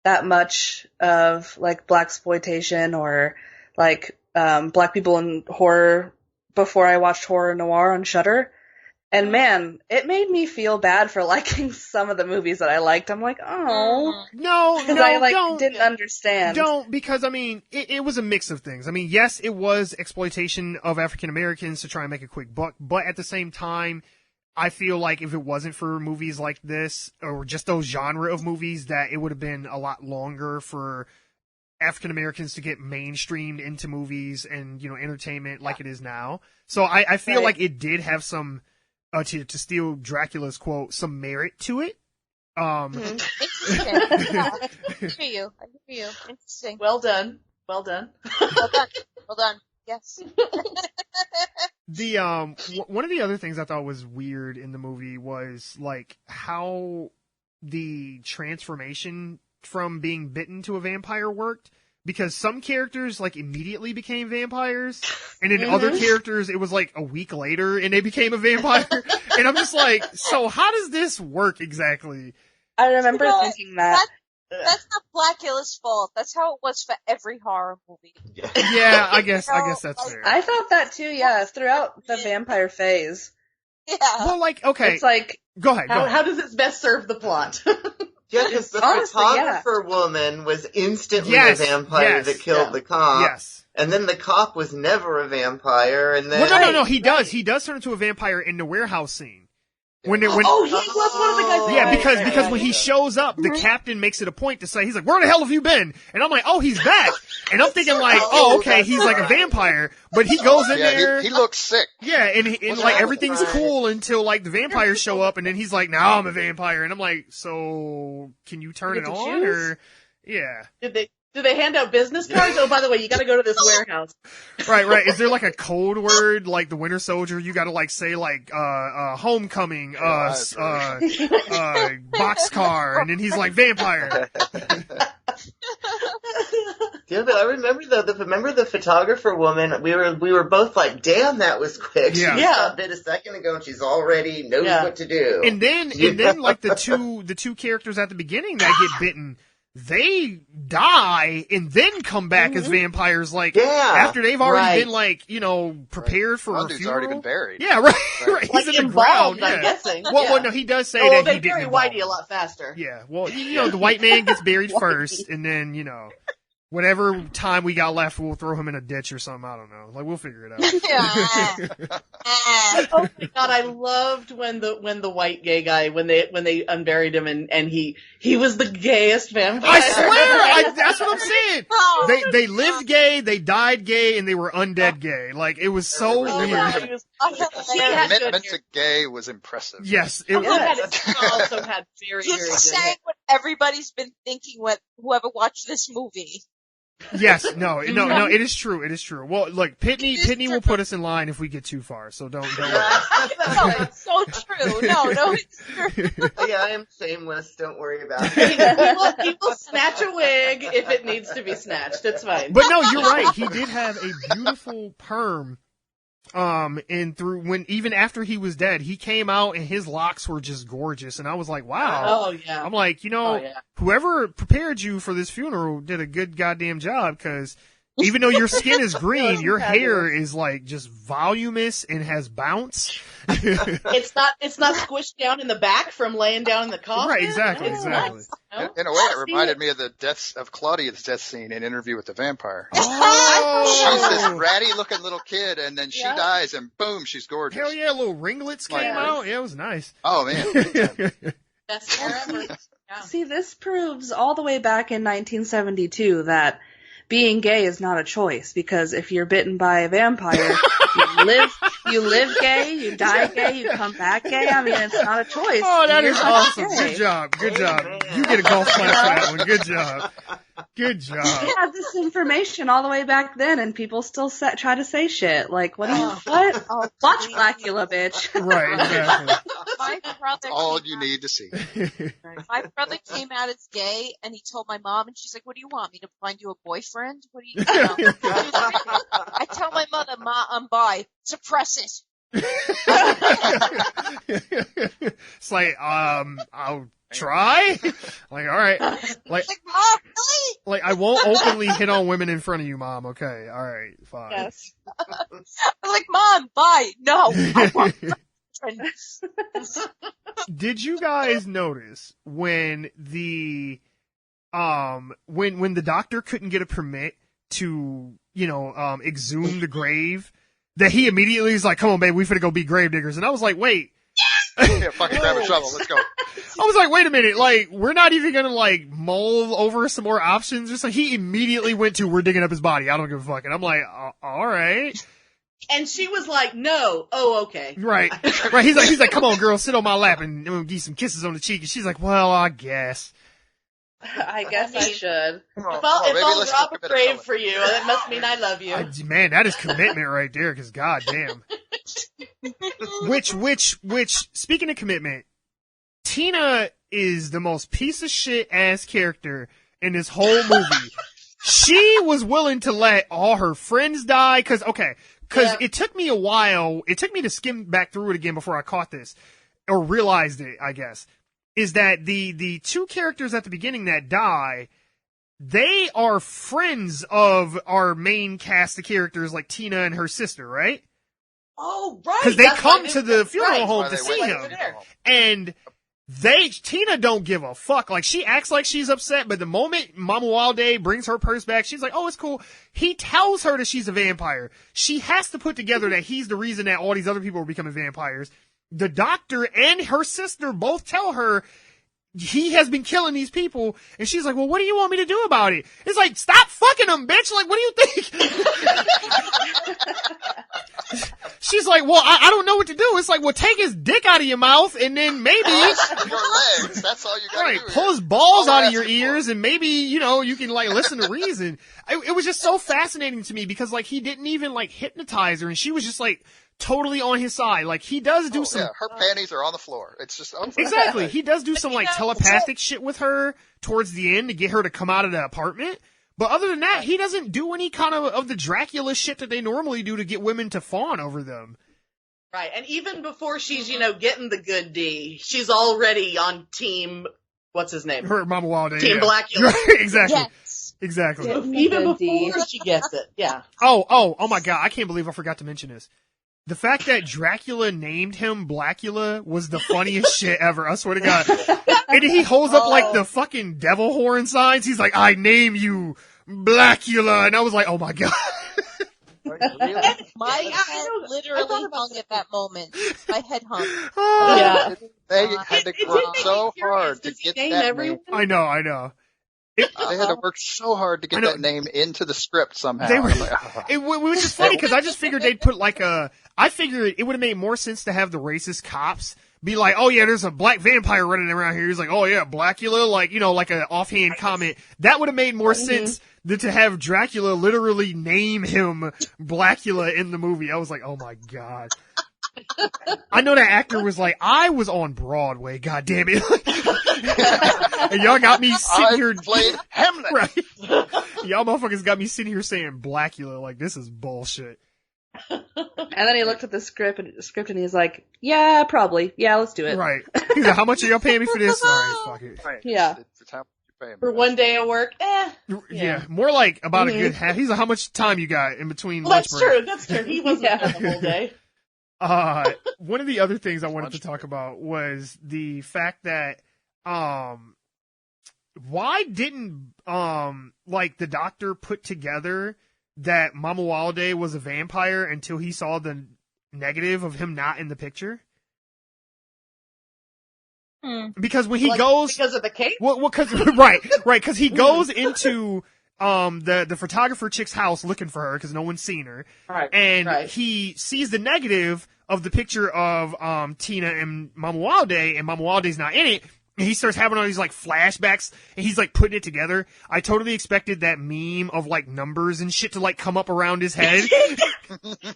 that much of, like, blaxploitation or, like, black people in horror before I watched horror noir on Shudder. And man, it made me feel bad for liking some of the movies that I liked. I'm like, oh. No, Because no, I, don't. didn't understand. Don't, because I mean, it was a mix of things. I mean, yes, it was exploitation of African Americans to try and make a quick buck, but at the same time, I feel like if it wasn't for movies like this, or just those genre of movies, that it would have been a lot longer for African Americans to get mainstreamed into movies and, entertainment like it is now. So I feel like it did have some, to steal Dracula's quote, some merit to it. Interesting. Yeah. I hear you. Interesting. Well done. Well done. Well done. Yes. The one of the other things I thought was weird in the movie was like how the transformation from being bitten to a vampire worked, because some characters like immediately became vampires, and in other characters it was like a week later and they became a vampire. And I'm just like, so how does this work exactly? I remember thinking that. That's not Blacula's fault. That's how it was for every horror movie. Yeah, I guess that's fair. I thought that too, yeah, throughout the vampire phase. Yeah. Well, like, okay, It's like, go ahead. How does this best serve the plot? Yeah, because the Honestly, photographer woman was instantly Yes, a vampire yes, that killed the cop. Yes. And then the cop was never a vampire, and then... Well, no, he does. He does turn into a vampire in the warehouse scene. When Oh, he was one of the guys. Yeah, because when he shows up, the captain makes it a point to say, he's like, where the hell have you been? And I'm like, oh, he's back. And I'm thinking like, oh, okay, he's like a vampire. But he goes in there. He looks sick. Yeah, and like everything's cool until like the vampires show up, and then he's like, now I'm a vampire. And I'm like, so can you turn it on? Or, yeah. Did they hand out business cards? Oh, by the way, you gotta go to this warehouse. Right. Is there like a code word, like the Winter Soldier? You gotta like say like, homecoming, boxcar, and then he's like vampire. Yeah, but I remember the photographer woman. We were both like, "Damn, that was quick." Yeah. She stopped it a second ago, and she's already knows what to do. And then like the two characters at the beginning that get bitten, they die and then come back as vampires. Like after they've already been like prepared for One a dude's funeral. already been buried. Yeah, right. He's Like in the ground. involved, I'm guessing. Well, no, he does say Oh, that they he didn't. bury Whitey a lot faster. Yeah, well, the white man gets buried first, and then whatever time we got left, we'll throw him in a ditch or something. I don't know. Like, we'll figure it out. Oh my god, I loved when the white gay guy, when they unburied him and he was the gayest vampire. I swear, that's what I'm saying. Oh, They lived gay, they died gay, and they were undead gay. Like, it was so weird. Commitment to gay was impressive. Yes, it was. Also had very, very Just good. saying what everybody's been thinking when whoever watched this movie. Yes, no, it is true. It is true. Well, look, Pitney will put us in line if we get too far, so don't worry. No, it's so true. No, it's true. Yeah, I am shameless. Don't worry about it. He will snatch a wig if it needs to be snatched. It's fine. But no, you're right. He did have a beautiful perm. And even after he was dead, he came out and his locks were just gorgeous. And I was like, wow. Oh, yeah. I'm like, whoever prepared you for this funeral did a good goddamn job, because even though your skin is green, your hair is like just voluminous and has bounce. It's not squished down in the back from laying down in the coffin. Right, exactly. It's nice, In a way, it reminded me of the deaths of Claudia's death scene in Interview with the Vampire. Oh! She's this ratty-looking little kid, and then she dies, and boom, she's gorgeous. Hell yeah, little ringlets came out. Yeah, it was nice. Oh, man. Best forever. Yeah. See, this proves all the way back in 1972 that being gay is not a choice, because if you're bitten by a vampire, you live gay, you die gay, you come back gay. I mean, it's not a choice. Oh, that is awesome. Gay. Good job. You get a golf clap for that one. Good job. Good job. We had this information all the way back then, and people still try to say shit. Like, what? Oh, watch Blacula, bitch. Right, exactly. My brother All you need to see. My brother came out as gay, and he told my mom, and she's like, "What do you want me to find you a boyfriend? What do you?" I tell my mother, "Ma, I'm bi. Suppress it." It's like, I'll try. Like, all right. Like, Mom, really? like, I won't openly hit on women in front of you, Mom. Okay, all right, fine. Yes. I was like, "Mom, bye." No, I want friends. Did you guys notice when the doctor couldn't get a permit to exhume the grave, that he immediately is like, "Come on, babe, we finna go be grave diggers," and I was like, wait. Yeah, fucking grab a shovel. Let's go. I was like, wait a minute, like, we're not even gonna, like, mull over some more options or something. He immediately went to, we're digging up his body. I don't give a fuck. And I'm like, alright. And she was like, no. Oh, okay. Right. Right. He's like, come on, girl, sit on my lap and I'm gonna give you some kisses on the cheek. And she's like, well, I guess. I guess I should. Come on, If I'll let's rob a commit grave felony. for you, that must mean I love you. Man, that is commitment right there, because goddamn. Which, speaking of commitment, Tina is the most piece of shit ass character in this whole movie. She was willing to let all her friends die, because it took me a while, it took me to skim back through it again before I caught this, or realized it, I guess, is that the two characters at the beginning that die, they are friends of our main cast of characters, like Tina and her sister, right? Oh, right. Because they That's come why to the funeral right. home Why to they see went him. there. And Tina don't give a fuck. Like, she acts like she's upset, but the moment Mama Wilde brings her purse back, she's like, oh, it's cool. He tells her that she's a vampire. She has to put together that he's the reason that all these other people are becoming vampires. the doctor and her sister both tell her he has been killing these people, and she's like, well, what do you want me to do about it? It's like, stop fucking them, bitch. Like, what do you think? She's like, well, I don't know what to do. It's like, well, take his dick out of your mouth, and then maybe your legs. That's all you gotta right, do. pull his balls out of your ears, and maybe, you know, you can like listen to reason. It was just so fascinating to me because like he didn't even like hypnotize her, and she was just like totally on his side. Like he does do some. Yeah, her panties are on the floor. It's just over. Exactly. He does do some like telepathic shit with her towards the end to get her to come out of the apartment. But other than that, he doesn't do any kind of the Dracula shit that they normally do to get women to fawn over them. Right. And even before she's, you know, getting the good D, she's already on team, what's his name? Her Mama Wilde. Team yeah. Blacula. Right, exactly. Yes. Exactly. Yeah. Even Good D. before she gets it. Yeah. Oh my god, I can't believe I forgot to mention this. The fact that Dracula named him Blacula was the funniest shit ever, I swear to God. And he holds up like the fucking devil horn signs. He's like, I name you Blacula. And I was like, oh my god. My head literally hung at that moment. My head hung. Oh, Yeah. They had to It work did make so me curious. hard to Does he get name that everyone? name. I know. They had to work so hard to I get know. that name into the script somehow. They were, I'm like, oh. it was just funny because I just figured they'd put like I figured it would have made more sense to have the racist cops be like, oh yeah, there's a black vampire running around here. He's like, oh yeah, Blacula, like, you know, like an offhand comment. That would have made more sense than to have Dracula literally name him Blacula in the movie. I was like, oh my god. I know that actor was like, I was on Broadway, god damn it. And y'all got me sitting here. Played Hamlet. Right. Y'all motherfuckers got me sitting here saying Blacula, like this is bullshit. And then he looked at the script and he's like, yeah, probably. Yeah, let's do it. Right. He's like, how much are y'all paying me for this? All right, fuck it. Right. Yeah. It's how much you pay 'em. For one day of work, Yeah, more like about a good half. He's like, how much time you got in between Well, lunch that's break? true. That's true. He wasn't there the whole day. One of the other things I wanted to talk about was the fact that, why didn't, like the doctor put together that Mama Walde was a vampire until he saw the negative of him not in the picture? Because when he goes, because of the cape. well, cause, right, cause he goes into, the photographer chick's house looking for her because no one's seen her. Right. And right. he sees the negative of the picture of, Tina and Mama Walde, and Mama Walde's not in it. And he starts having all these like flashbacks, and he's like putting it together. I totally expected that meme of like numbers and shit to like come up around his head.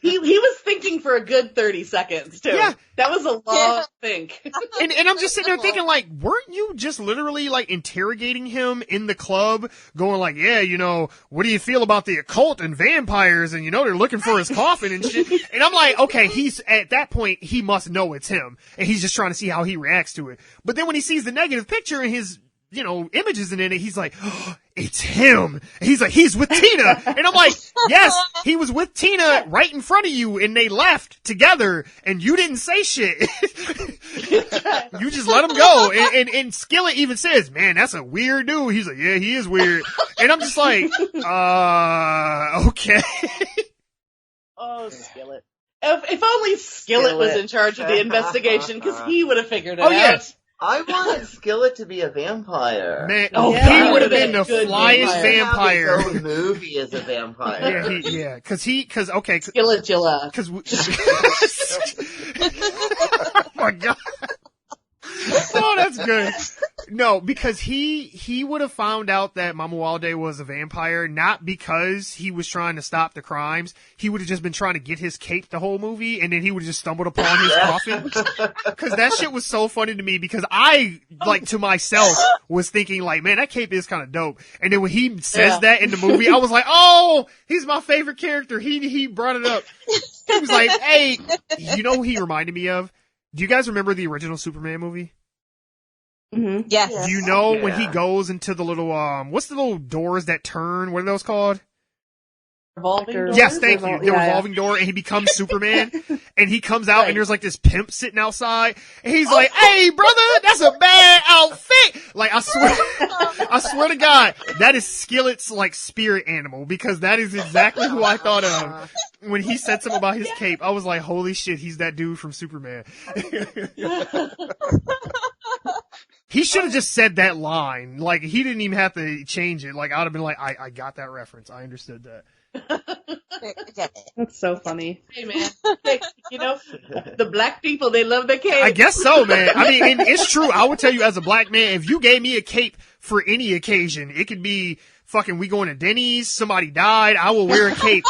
He was thinking for a good 30 seconds too. Yeah. That was a long think. And I'm just sitting there thinking, like, weren't you just literally, like, interrogating him in the club, going like, yeah, you know, what do you feel about the occult and vampires, and, you know, they're looking for his coffin and shit. And I'm like, okay, at that point, he must know it's him, and he's just trying to see how he reacts to it. But then when he sees the negative picture and his, you know, images in it, he's like, oh, it's him. And he's like, he's with Tina. And I'm like, yes, he was with Tina right in front of you, and they left together, and you didn't say shit. You just let him go. And Skillet even says, man, that's a weird dude. He's like, yeah, he is weird. And I'm just like, okay. Oh, Skillet. If only Skillet was in charge of the investigation, because he would have figured it out. Yes. I wanted Skillet to be a vampire. Man, Yeah. he would have been the Good flyest vampire. vampire. Have his own movie as a vampire. Yeah, cause okay. Skilletula. Cause oh my god. Oh, that's good. No, because he would have found out that Mama Walde was a vampire, not because he was trying to stop the crimes. He would have just been trying to get his cape the whole movie, and then he would have just stumbled upon his coffin. Cause that shit was so funny to me, because I, like, to myself, was thinking, like, man, that cape is kind of dope. And then when he says that in the movie, I was like, oh, he's my favorite character. He brought it up. He was like, hey, you know who he reminded me of? Do you guys remember the original Superman movie? Mm-hmm. Yes. Do you know when he goes into the little, what's the little doors that turn? What are those called? Revolving door? Yes, thank you. The Yeah, revolving door, and he becomes Superman, and he comes out, and there's like this pimp sitting outside, and he's like, "Hey, brother, that's a bad outfit." Like, I swear to God, that is Skillet's like spirit animal, because that is exactly who I thought of when he said something about his cape. I was like, "Holy shit, he's that dude from Superman." He should have just said that line. Like, he didn't even have to change it. Like, I'd have been like, I got that reference. I understood that. That's so funny. Hey, man. Hey, the black people, they love their cape. I guess so, man. I mean, and it's true. I would tell you as a black man, if you gave me a cape for any occasion, it could be fucking we going to Denny's, somebody died, I will wear a cape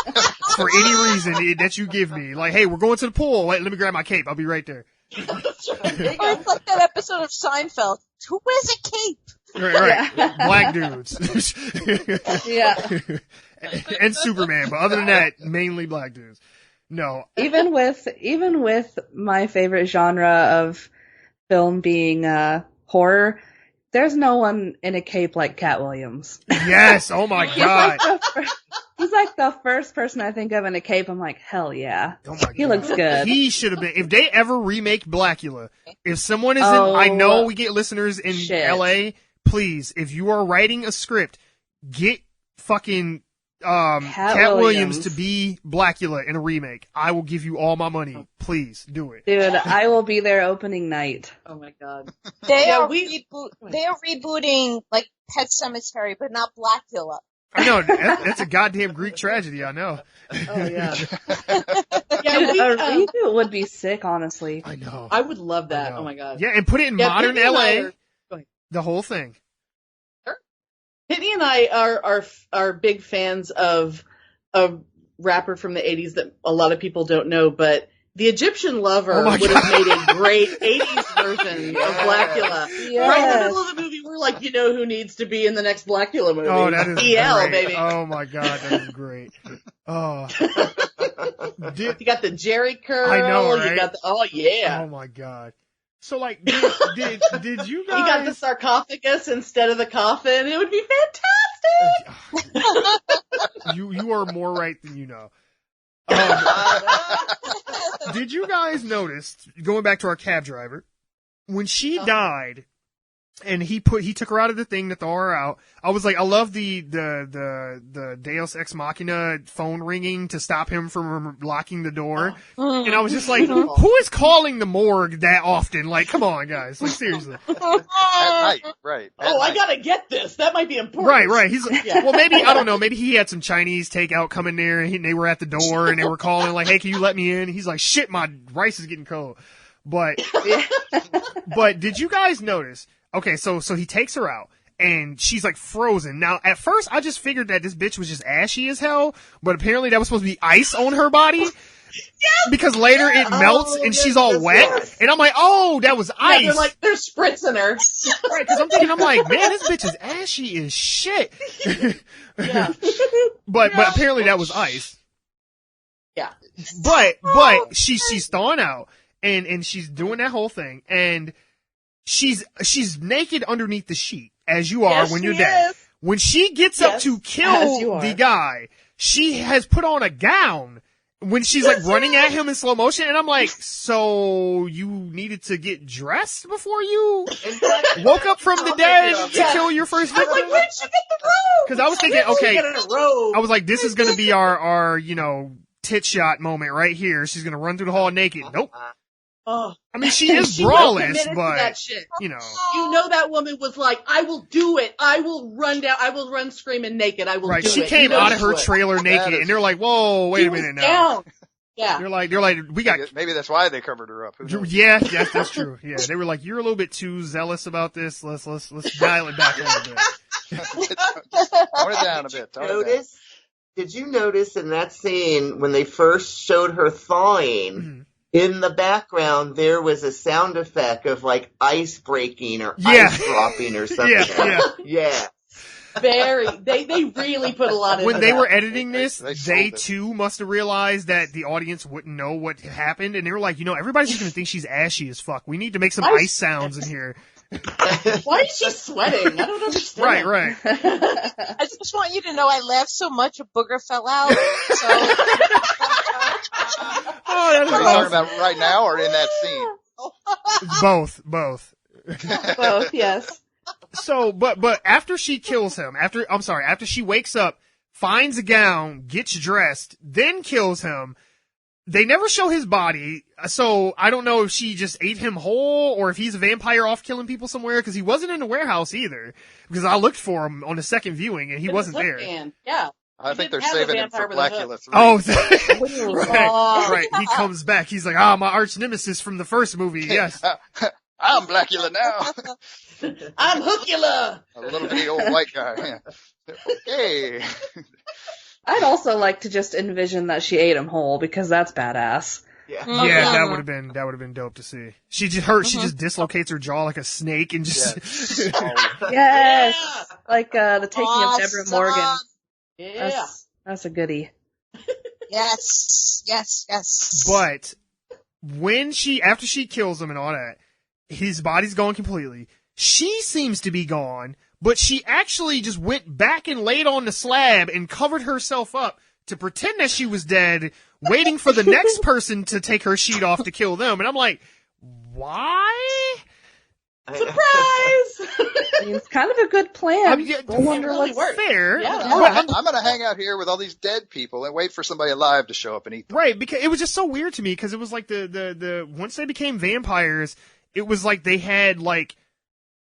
for any reason that you give me. Like, hey, we're going to the pool. Wait, let me grab my cape. I'll be right there. That's right. Or it's like that episode of Seinfeld. Who wears a cape? Right. Black dudes. Yeah. And Superman, but other than that, mainly black dudes. No. Even with my favorite genre of film being horror, there's no one in a cape like Cat Williams. Yes. Oh my God. He's like the first person I think of in a cape. I'm like, hell yeah. Oh my He God. looks good. He should have been. If they ever remake Blacula, if someone is in, I know we get listeners in shit. LA, please, if you are writing a script, get fucking Cat Williams to be Blacula in a remake. I will give you all my money. Please do it. Dude, I will be there opening night. Oh my God. They are rebooting like Pet Sematary, but not Blacula. I know, that's a goddamn Greek tragedy, I know. Oh yeah. Yeah, A reboot would be sick, honestly. I know. I would love that. I know. Oh my God. Yeah, and put it in modern Pitney and I LA, are- go ahead. the whole thing. Pitney and I are big fans of a rapper from the 80s that a lot of people don't know, but the Egyptian Lover Oh my would have made a great 80s version of Blacula. Yes. Right in the middle of the movie, we're like, who needs to be in the next Blacula movie? Oh, that is EL, great. baby. Oh my God, that is great. Oh. You got the Jerry curl. I know, right? You got the, oh yeah. Oh my God. So like, did you guys? You got the sarcophagus instead of the coffin. It would be fantastic. You are more right than you know. Did you guys notice, going back to our cab driver, when she died and he took her out of the thing to throw her out, I was like, I love the Deus Ex Machina phone ringing to stop him from locking the door. And I was just like, who is calling the morgue that often? Like, come on, guys. Like, seriously. At night, right. At Oh, I night. gotta get this. That might be important. Right. He's well, maybe I don't know. Maybe he had some Chinese takeout coming there, and they were at the door, and they were calling like, "Hey, can you let me in?" He's like, "Shit, my rice is getting cold." But did you guys notice? Okay, so he takes her out, and she's like frozen. Now, at first, I just figured that this bitch was just ashy as hell, but apparently that was supposed to be ice on her body. Yes! Because later it melts and she's all wet, yes. and I'm like, oh, that was ice. Yeah, they're spritzing her. Right, because I'm thinking, I'm like, man, this bitch is ashy as shit. Yeah. But apparently that was ice. Yeah. But she's thawing out and she's doing that whole thing, and she's naked underneath the sheet, as you are Yes, when you're she dead. is. When she gets up Yes, to as you kill are. the guy, she has put on a gown when she's like running at him in slow motion, and I'm like, so you needed to get dressed before you woke up from the dead to kill your first I'm victim? like, where'd she get the robe? Because I was thinking, Where'd she okay, get a robe? I was like, this is gonna be our tit shot moment right here. She's gonna run through the hall naked. Nope. Oh. I mean, she is She was braless, committed to but that shit. you know. You know that woman was like, I will do it. I will run screaming naked. I will Right, do she it. came You know out of she her would. trailer naked, is- and they're like, "Whoa, wait She a was minute now." down. Yeah. They're like, we got. Maybe that's why they covered her up. Who knows? Yeah, yes, that's true. Yeah, they were like, "You're a little bit too zealous about this. Let's dial it back a little bit." Tone it down a bit. Tone it down. Did you notice in that scene when they first showed her thawing, Mhm. in the background there was a sound effect of like ice breaking or Yeah. ice dropping or something? Yeah. Yeah. Very. They really put a lot into When they that. were editing this, They sold they it. too must have realized that the audience wouldn't know what happened, and they were like, everybody's just gonna think she's ashy as fuck. We need to make some ice sounds in here. Why is she sweating? I don't understand. Right. I just want you to know I laughed so much a booger fell out. So Oh, that is Are you talking awesome. about right now or in that scene? Both. Both, yes. So, but after she kills him, after she wakes up, finds a gown, gets dressed, then kills him, they never show his body, so I don't know if she just ate him whole or if he's a vampire off killing people somewhere, because he wasn't in the warehouse either, because I looked for him on the second viewing and he It wasn't was there. Hookman. Yeah. I think they're didn't have a saving him for vampire with a Blacula 3. Oh, right. He comes back. He's like, my arch nemesis from the first movie, yes. I'm Blacula now. I'm Hookula. A little bitty old white guy. Okay. I'd also like to just envision that she ate him whole, because that's badass. Yeah. Yeah, that would have been dope to see. She just dislocates her jaw like a snake and just, Yes! Yeah. Like, the taking of Deborah Awesome. Morgan. Yeah. That's a goodie. yes. But after she kills him and all that, his body's gone completely. She seems to be gone, but she actually just went back and laid on the slab and covered herself up to pretend that she was dead, waiting for the next person to take her sheet off to kill them. And I'm like, why? Surprise! I mean, it's kind of a good plan. Yeah, I wonder really what's worked. fair. Yeah. I'm going to hang out here with all these dead people and wait for somebody alive to show up and eat them. Right, because it was just so weird to me, because it was like the once they became vampires, it was like they had like,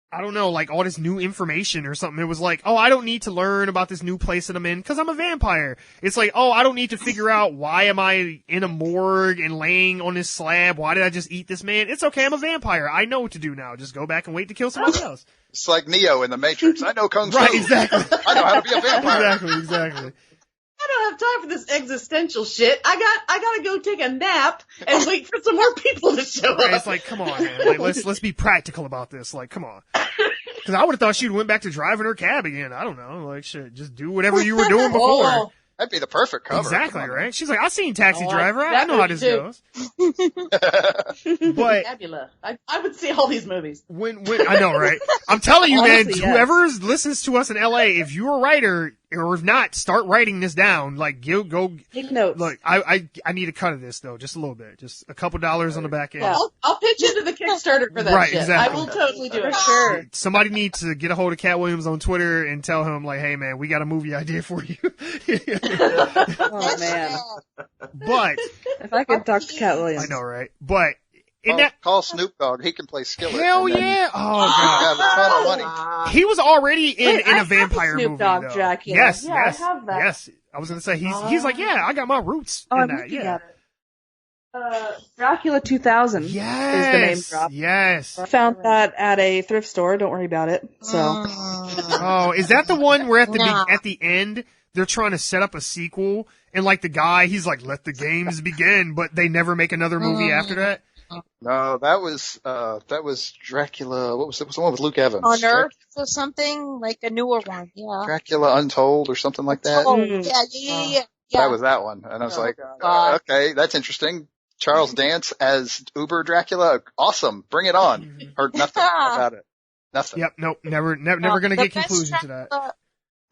I don't know, like all this new information or something. It was like, oh, I don't need to learn about this new place that I'm in because I'm a vampire. It's like, oh, I don't need to figure out why am I in a morgue and laying on this slab. Why did I just eat this man? It's okay, I'm a vampire. I know what to do now. Just go back and wait to kill somebody else. It's like Neo in the Matrix. I know Kung Fu. Right, exactly. I know how to be a vampire. Exactly. I don't have time for this existential shit. I gotta go take a nap and wait for some more people to show Right, up. it's like, come on, man. Like, let's be practical about this. Like, come on. Because I would have thought she'd went back to driving her cab again. I don't know. Like, shit, just do whatever you were doing before. Oh, That'd be the perfect cover. Exactly, Come on, right? She's like, I've seen Taxi Oh, Driver. I that know how movie this too. goes. man. But fabulous. I would see all these movies. when I know, right? I'm telling you, man, Honestly, yes. whoever listens to us in LA, if you're a writer, or if not, start writing this down. Like, go, Take notes. look, I need a cut of this, though, just a little bit. Just a couple dollars on the back end. Yeah. I'll pitch into the Kickstarter for that Right, shit. exactly. I will totally do For it. sure. Somebody needs to get a hold of Cat Williams on Twitter and tell him, like, hey, man, we got a movie idea for you. Oh, man. But, If I could talk to Cat Williams. I know, right? But, in that, Call Snoop Dogg. He can play Skillet. hell and then yeah. Oh, God. Have a ton of money. He was already Wait, in I a have vampire a Snoop movie, Dogg though. Dracula. Yes, Yeah, I yes, have that. yes. I was gonna say he's like, yeah, I got my roots Oh, in I'm that. looking Yeah. at it. Dracula 2000 is the name Yes. drop. Yes. I found that at a thrift store. Don't worry about it. So, Oh, is that the one where at the end they're trying to set up a sequel and like the guy he's like, let the games begin, but they never make another movie after that? No, that was Dracula. What was it? Was the one with Luke Evans? On Earth or something, like a newer one, yeah. Dracula Untold or something like that. Oh, Mm. yeah. That was that one. And I was Oh, like, God. okay, that's interesting. Charles Dance as Uber Dracula. Awesome. Bring it on. Heard nothing about it. Nothing. Yep, nope, never gonna get conclusion to that.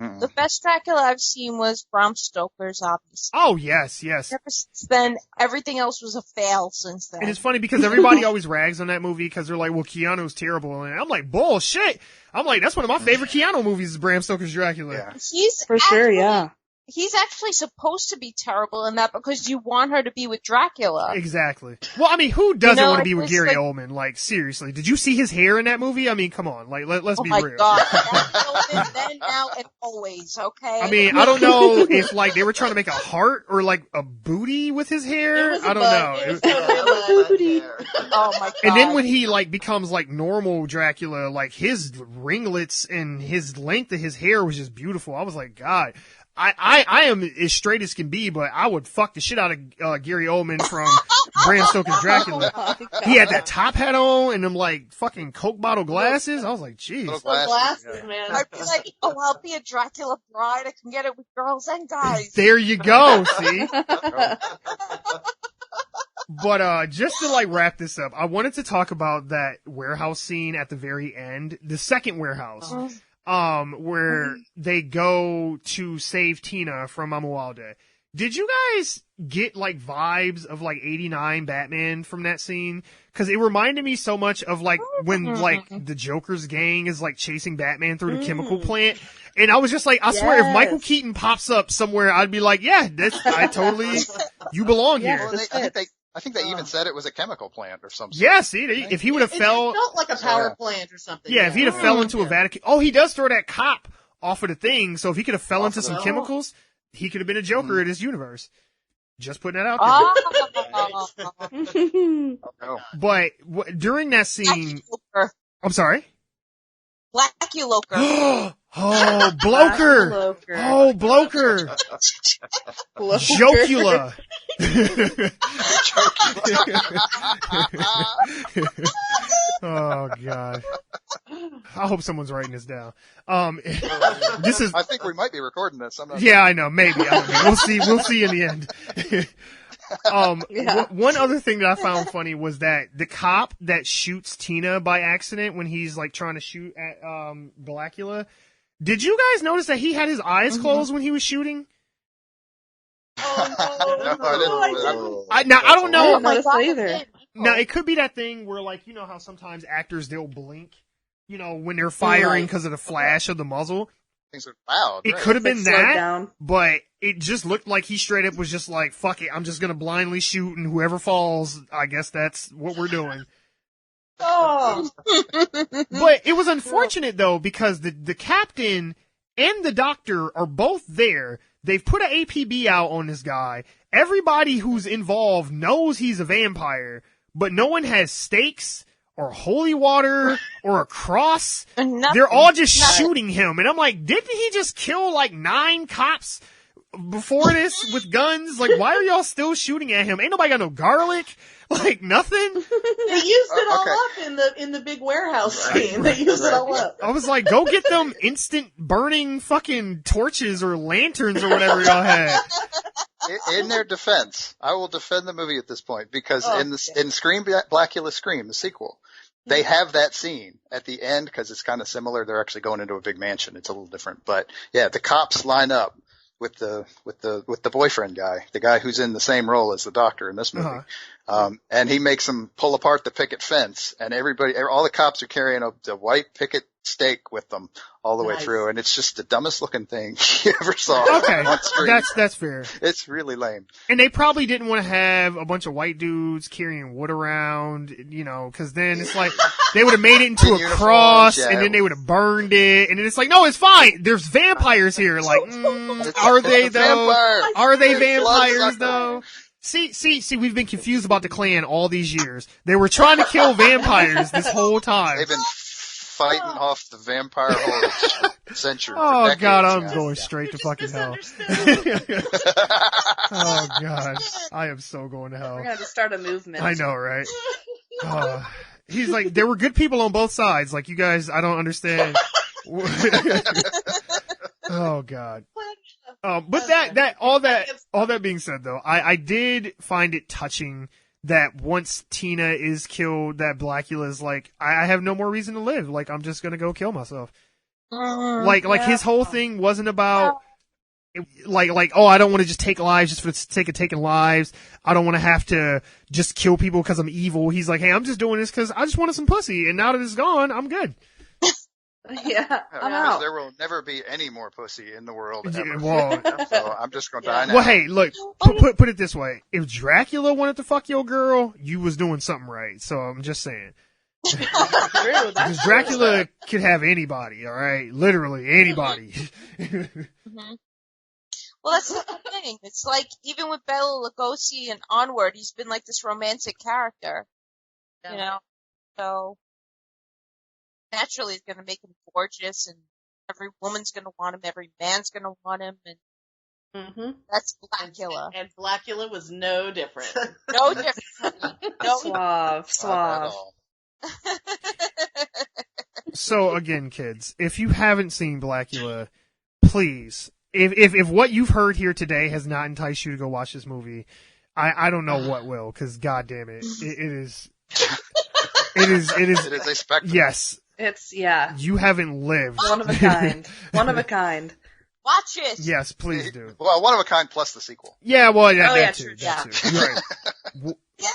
Mm-mm. The best Dracula I've seen was Bram Stoker's, obviously. Oh, yes. Ever since then, everything else was a fail since then. And it's funny because everybody always rags on that movie because they're like, well, Keanu's terrible. And I'm like, bullshit. I'm like, that's one of my favorite Keanu movies is Bram Stoker's Dracula. Yeah. He's for sure, actually- yeah. He's actually supposed to be terrible in that because you want her to be with Dracula. Exactly. Well, I mean, who doesn't want to be with it's Gary like- Oldman? Like, seriously. Did you see his hair in that movie? I mean, come on. Like, let's Oh be my real. God. That's then, now, and always, okay? I mean, I don't know if, like, they were trying to make a heart or, like, a booty with his hair. It was a I don't bug. know. It was It- Oh my God. and then when he, like, becomes, like, normal Dracula, like, his ringlets and his length of his hair was just beautiful. I was like, God. I am as straight as can be, but I would fuck the shit out of Gary Oldman from Bram Stoker's Dracula. He had that top hat on and them like fucking Coke bottle glasses. I was like, jeez. Little Glasses, yeah. man. I'd be like, oh, I'll be a Dracula bride. I can get it with girls and guys. There you go. See, But just to like wrap this up, I wanted to talk about that warehouse scene at the very end, the second warehouse, where they go to save Tina from Amualde. Did you guys get like vibes of like 89 Batman from that scene? Cause it reminded me so much of like when like the Joker's gang is like chasing Batman through the chemical plant. And I was just like, I swear if Michael Keaton pops up somewhere, I'd be like, yeah, you belong here. Well, I think they even said it was a chemical plant or something. Yeah, see, if he would have It fell. felt like a power plant or something. Yeah, if he'd have fell into a Vatican. Oh, he does throw that cop off of the thing. So if he could have fell into some chemicals, he could have been a Joker in his universe. Just putting that out there. Oh. But during that scene, I'm sorry. Blacula. Oh, Bloker. Oh, Bloker. Jokula. Oh God. I hope someone's writing this down. This is. I think we might be recording this. Yeah, I know. Maybe. I don't know. We'll see. We'll see in the end. One other thing that I found funny was that the cop that shoots Tina by accident when he's like trying to shoot at Blacula. Did you guys notice that he had his eyes closed when he was shooting? Oh, I didn't. I don't know. I didn't notice that either. Now it could be that thing where like, you know how sometimes actors they'll blink, you know, when they're firing because of the flash of the muzzle. Things are loud. It right? could have been Slowed that, down. but it just looked like he straight up was just like, fuck it, I'm just gonna blindly shoot and whoever falls, I guess that's what we're doing. Oh. But it was unfortunate though, because the captain and the doctor are both there. They've put an APB out on this guy. Everybody who's involved knows he's a vampire, but no one has stakes or holy water or a cross. They're all just shooting him. And I'm like, didn't he just kill like 9 cops before this with guns? Like, why are y'all still shooting at him? Ain't nobody got no garlic. Like, nothing. They used it all up in the big warehouse scene. They used it all up. I was like, go get them instant burning fucking torches or lanterns or whatever y'all had. In their defense, I will defend the movie at this point because in Scream, Blacula Scream, the sequel, they have that scene at the end because it's kind of similar. They're actually going into a big mansion. It's a little different, but yeah, the cops line up with the boyfriend guy, the guy who's in the same role as the doctor in this movie. And he makes them pull apart the picket fence, and all the cops are carrying a white picket stake with them all the way through, and it's just the dumbest looking thing you ever saw. Okay, on screen. that's fair. It's really lame. And they probably didn't want to have a bunch of white dudes carrying wood around, you know, because then it's like they would have made it into a cross, and then they would have burned it, and then it's like, no, it's fine. There's vampires here. Like, are they though? Are they vampires though? See, we've been confused about the Klan all these years. They were trying to kill vampires this whole time. They've been fighting off the vampire hordes for centuries. Oh for God, decades I'm now. going straight to fucking hell. Oh God, I am so going to hell. We're gonna have to start a movement. I know, right? He's like, there were good people on both sides. Like, you guys, I don't understand. Oh God. But all that being said though, I did find it touching that once Tina is killed, that Blacula is like, I have no more reason to live. Like, I'm just gonna go kill myself. Like his whole thing wasn't about, like, oh, I don't want to just take lives just for the sake of taking lives. I don't want to have to just kill people because I'm evil. He's like, hey, I'm just doing this because I just wanted some pussy, and now that it's gone, I'm good. Yeah, I'm out. There will never be any more pussy in the world ever. Yeah, well, so I'm just gonna die now. well, hey, look, put it this way: if Dracula wanted to fuck your girl, you was doing something right. So I'm just saying. Because Dracula could have anybody, all right, literally anybody. Well, that's the thing. It's like, even with Bela Lugosi and Onward, he's been like this romantic character, you know? So, naturally it's gonna make him gorgeous, and every woman's gonna want him, every man's gonna want him, and that's Blacula. And Blacula was no different. No different. No. Suave. So again, kids, if you haven't seen Blacula, please, if what you've heard here today has not enticed you to go watch this movie, I don't know what will, because God damn it, it is a spectacle. yes. It's, yeah. You haven't lived. One of a kind. One of a kind. Watch it. Yes, please do. Well, one of a kind plus the sequel. Yeah, well, yeah, Oh, that yeah, too. true, That yeah. too. You're right. Yay.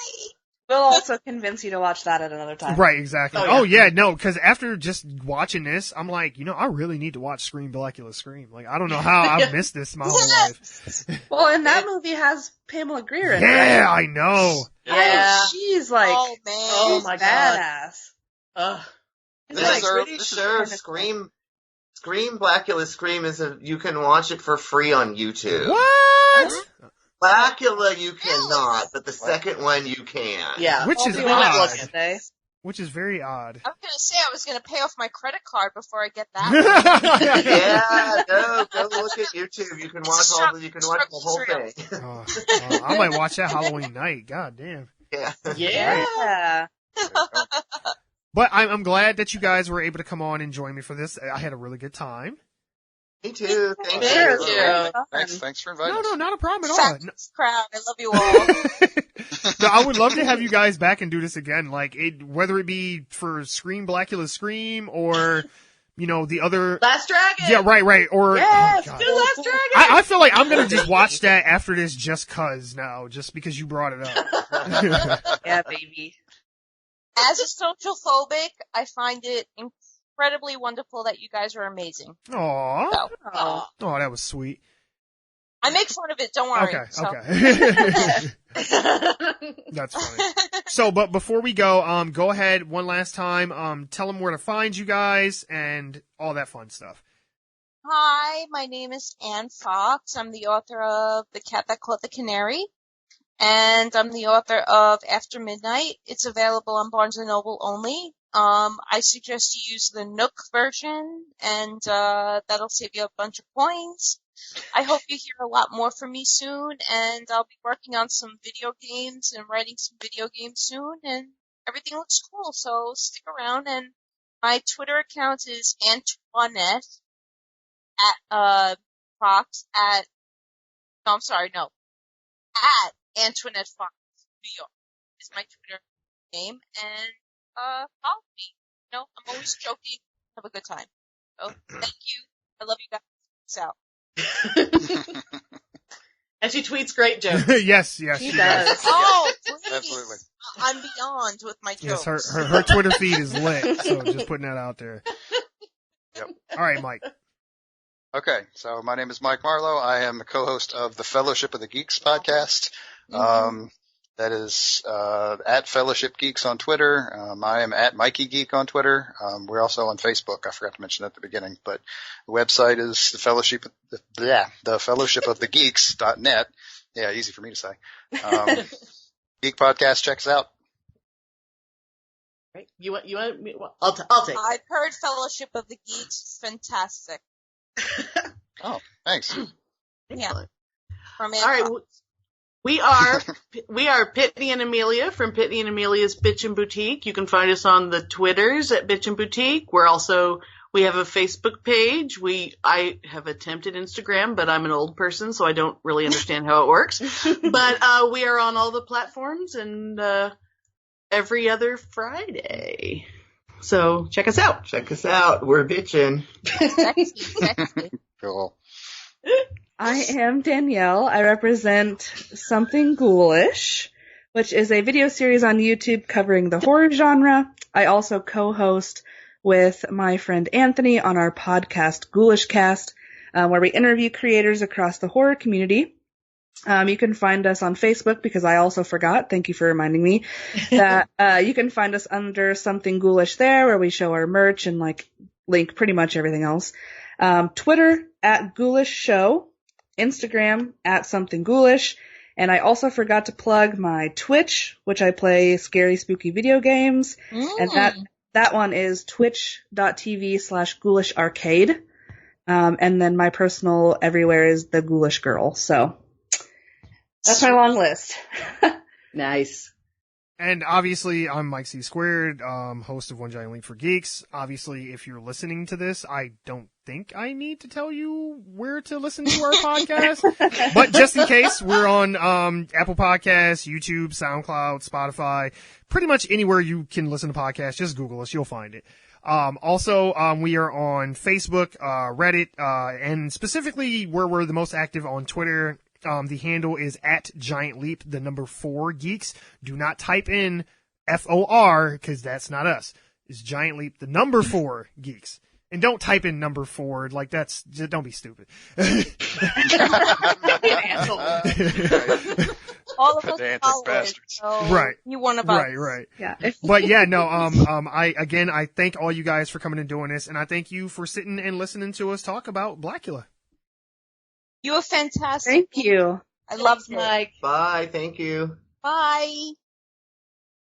We'll also convince you to watch that at another time. Right, exactly. Oh, yeah. No, because after just watching this, I'm like, I really need to watch Scream, Blacula, Scream. Like, I don't know how I've missed this my whole life. Well, and that movie has Pamela Greer in it. Yeah, Right? I know. Yeah. She's like, Oh man. Oh my God. badass. Ugh. I'm pretty sure Scream Blacula Scream you can watch it for free on YouTube. What? Blacula you cannot, but the second one you can. Yeah. Which is I'll be honest, odd. look, Day. Which is very odd. I was gonna say I was gonna pay off my credit card before I get that. Yeah, go look at YouTube. You can watch the whole thing. I might watch that Halloween night. God damn. Yeah. Yeah. Yeah. But I'm glad that you guys were able to come on and join me for this. I had a really good time. Me too. Thank Sure, you. sure. Thanks for inviting No, us. not a problem at all. Fabulous crowd. I love you all. No, I would love to have you guys back and do this again. Like, whether it be for Scream, Blacula, Scream, or, the other. Last Dragon. Yeah, right. Or, Yes, oh, God. do Last Dragon. I feel like I'm gonna just watch that after this just because you brought it up. Yeah, baby. As a social phobic, I find it incredibly wonderful that you guys are amazing. Aw. So, Oh. Oh, that was sweet. I make fun of it, don't worry. Okay. Oh. That's funny. So, but before we go, go ahead one last time, tell them where to find you guys and all that fun stuff. Hi, my name is Anne Fox. I'm the author of The Cat That Caught the Canary, and I'm the author of After Midnight. It's available on Barnes & Noble only. I suggest you use the Nook version, and that'll save you a bunch of coins. I hope you hear a lot more from me soon, and I'll be working on some video games and writing some video games soon, and everything looks cool, so stick around. And my Twitter account is Antoinette at Fox at Antoinette Fox, New York is my Twitter name, and follow me. I'm always joking. Have a good time. So thank you. I love you guys. Peace out. And she tweets great jokes. yes, She she does. Oh, please. Absolutely. I'm beyond with my jokes. Yes, her Twitter feed is lit, so just putting that out there. Yep. All right, Mike. Okay, so my name is Mike Marlowe. I am the co-host of the Fellowship of the Geeks podcast. That is at Fellowship Geeks on Twitter. I am at Mikey Geek on Twitter. We're also on Facebook. I forgot to mention at the beginning, but the website is the fellowshipofthegeeks.net. Yeah, easy for me to say. Geek podcast, check us out. Right. You want me? Well, I'll take it. I've heard Fellowship of the Geeks. Fantastic. Oh, thanks. Yeah. From All right. We are Pitney and Amelia from Pitney and Amelia's Bitch and Boutique. You can find us on the Twitters at Bitch and Boutique. We have a Facebook page. I have attempted Instagram, but I'm an old person, so I don't really understand how it works. But we are on all the platforms and every other Friday. So check us out. Check us out. We're bitchin'. Sexy. Cool. I am Danielle. I represent Something Ghoulish, which is a video series on YouTube covering the horror genre. I also co-host with my friend Anthony on our podcast Ghoulish Cast, where we interview creators across the horror community. You can find us on Facebook because I also forgot. Thank you for reminding me that you can find us under Something Ghoulish there, where we show our merch and link pretty much everything else. Twitter at Ghoulish Show, Instagram at Something Ghoulish, and I also forgot to plug my Twitch, which I play scary, spooky video games, and that one is twitch.tv/ghoulisharcade. And then my personal everywhere is the Ghoulish Girl. So that's my long list. Nice. And obviously, I'm Mike C. Squared, host of One Giant Leap for Geeks. Obviously, if you're listening to this, I don't think I need to tell you where to listen to our podcast. But just in case, we're on Apple Podcasts, YouTube, SoundCloud, Spotify, pretty much anywhere you can listen to podcasts. Just Google us, you'll find it. Also, we are on Facebook, Reddit, and specifically where we're the most active on Twitter. The handle is @GiantLeap, the number 4 geeks. Do not type in FOR, because that's not us. It's Giant Leap, the number 4 geeks. And don't type in number 4, like that's, just don't be stupid. All of us Pedantic follow it, bastards. so Right. you one of us. Right. Yeah. But yeah, no, I thank all you guys for coming and doing this, and I thank you for sitting and listening to us talk about Blacula. You were fantastic. Thank you. I loved it. Mike. Bye. Thank you. Bye.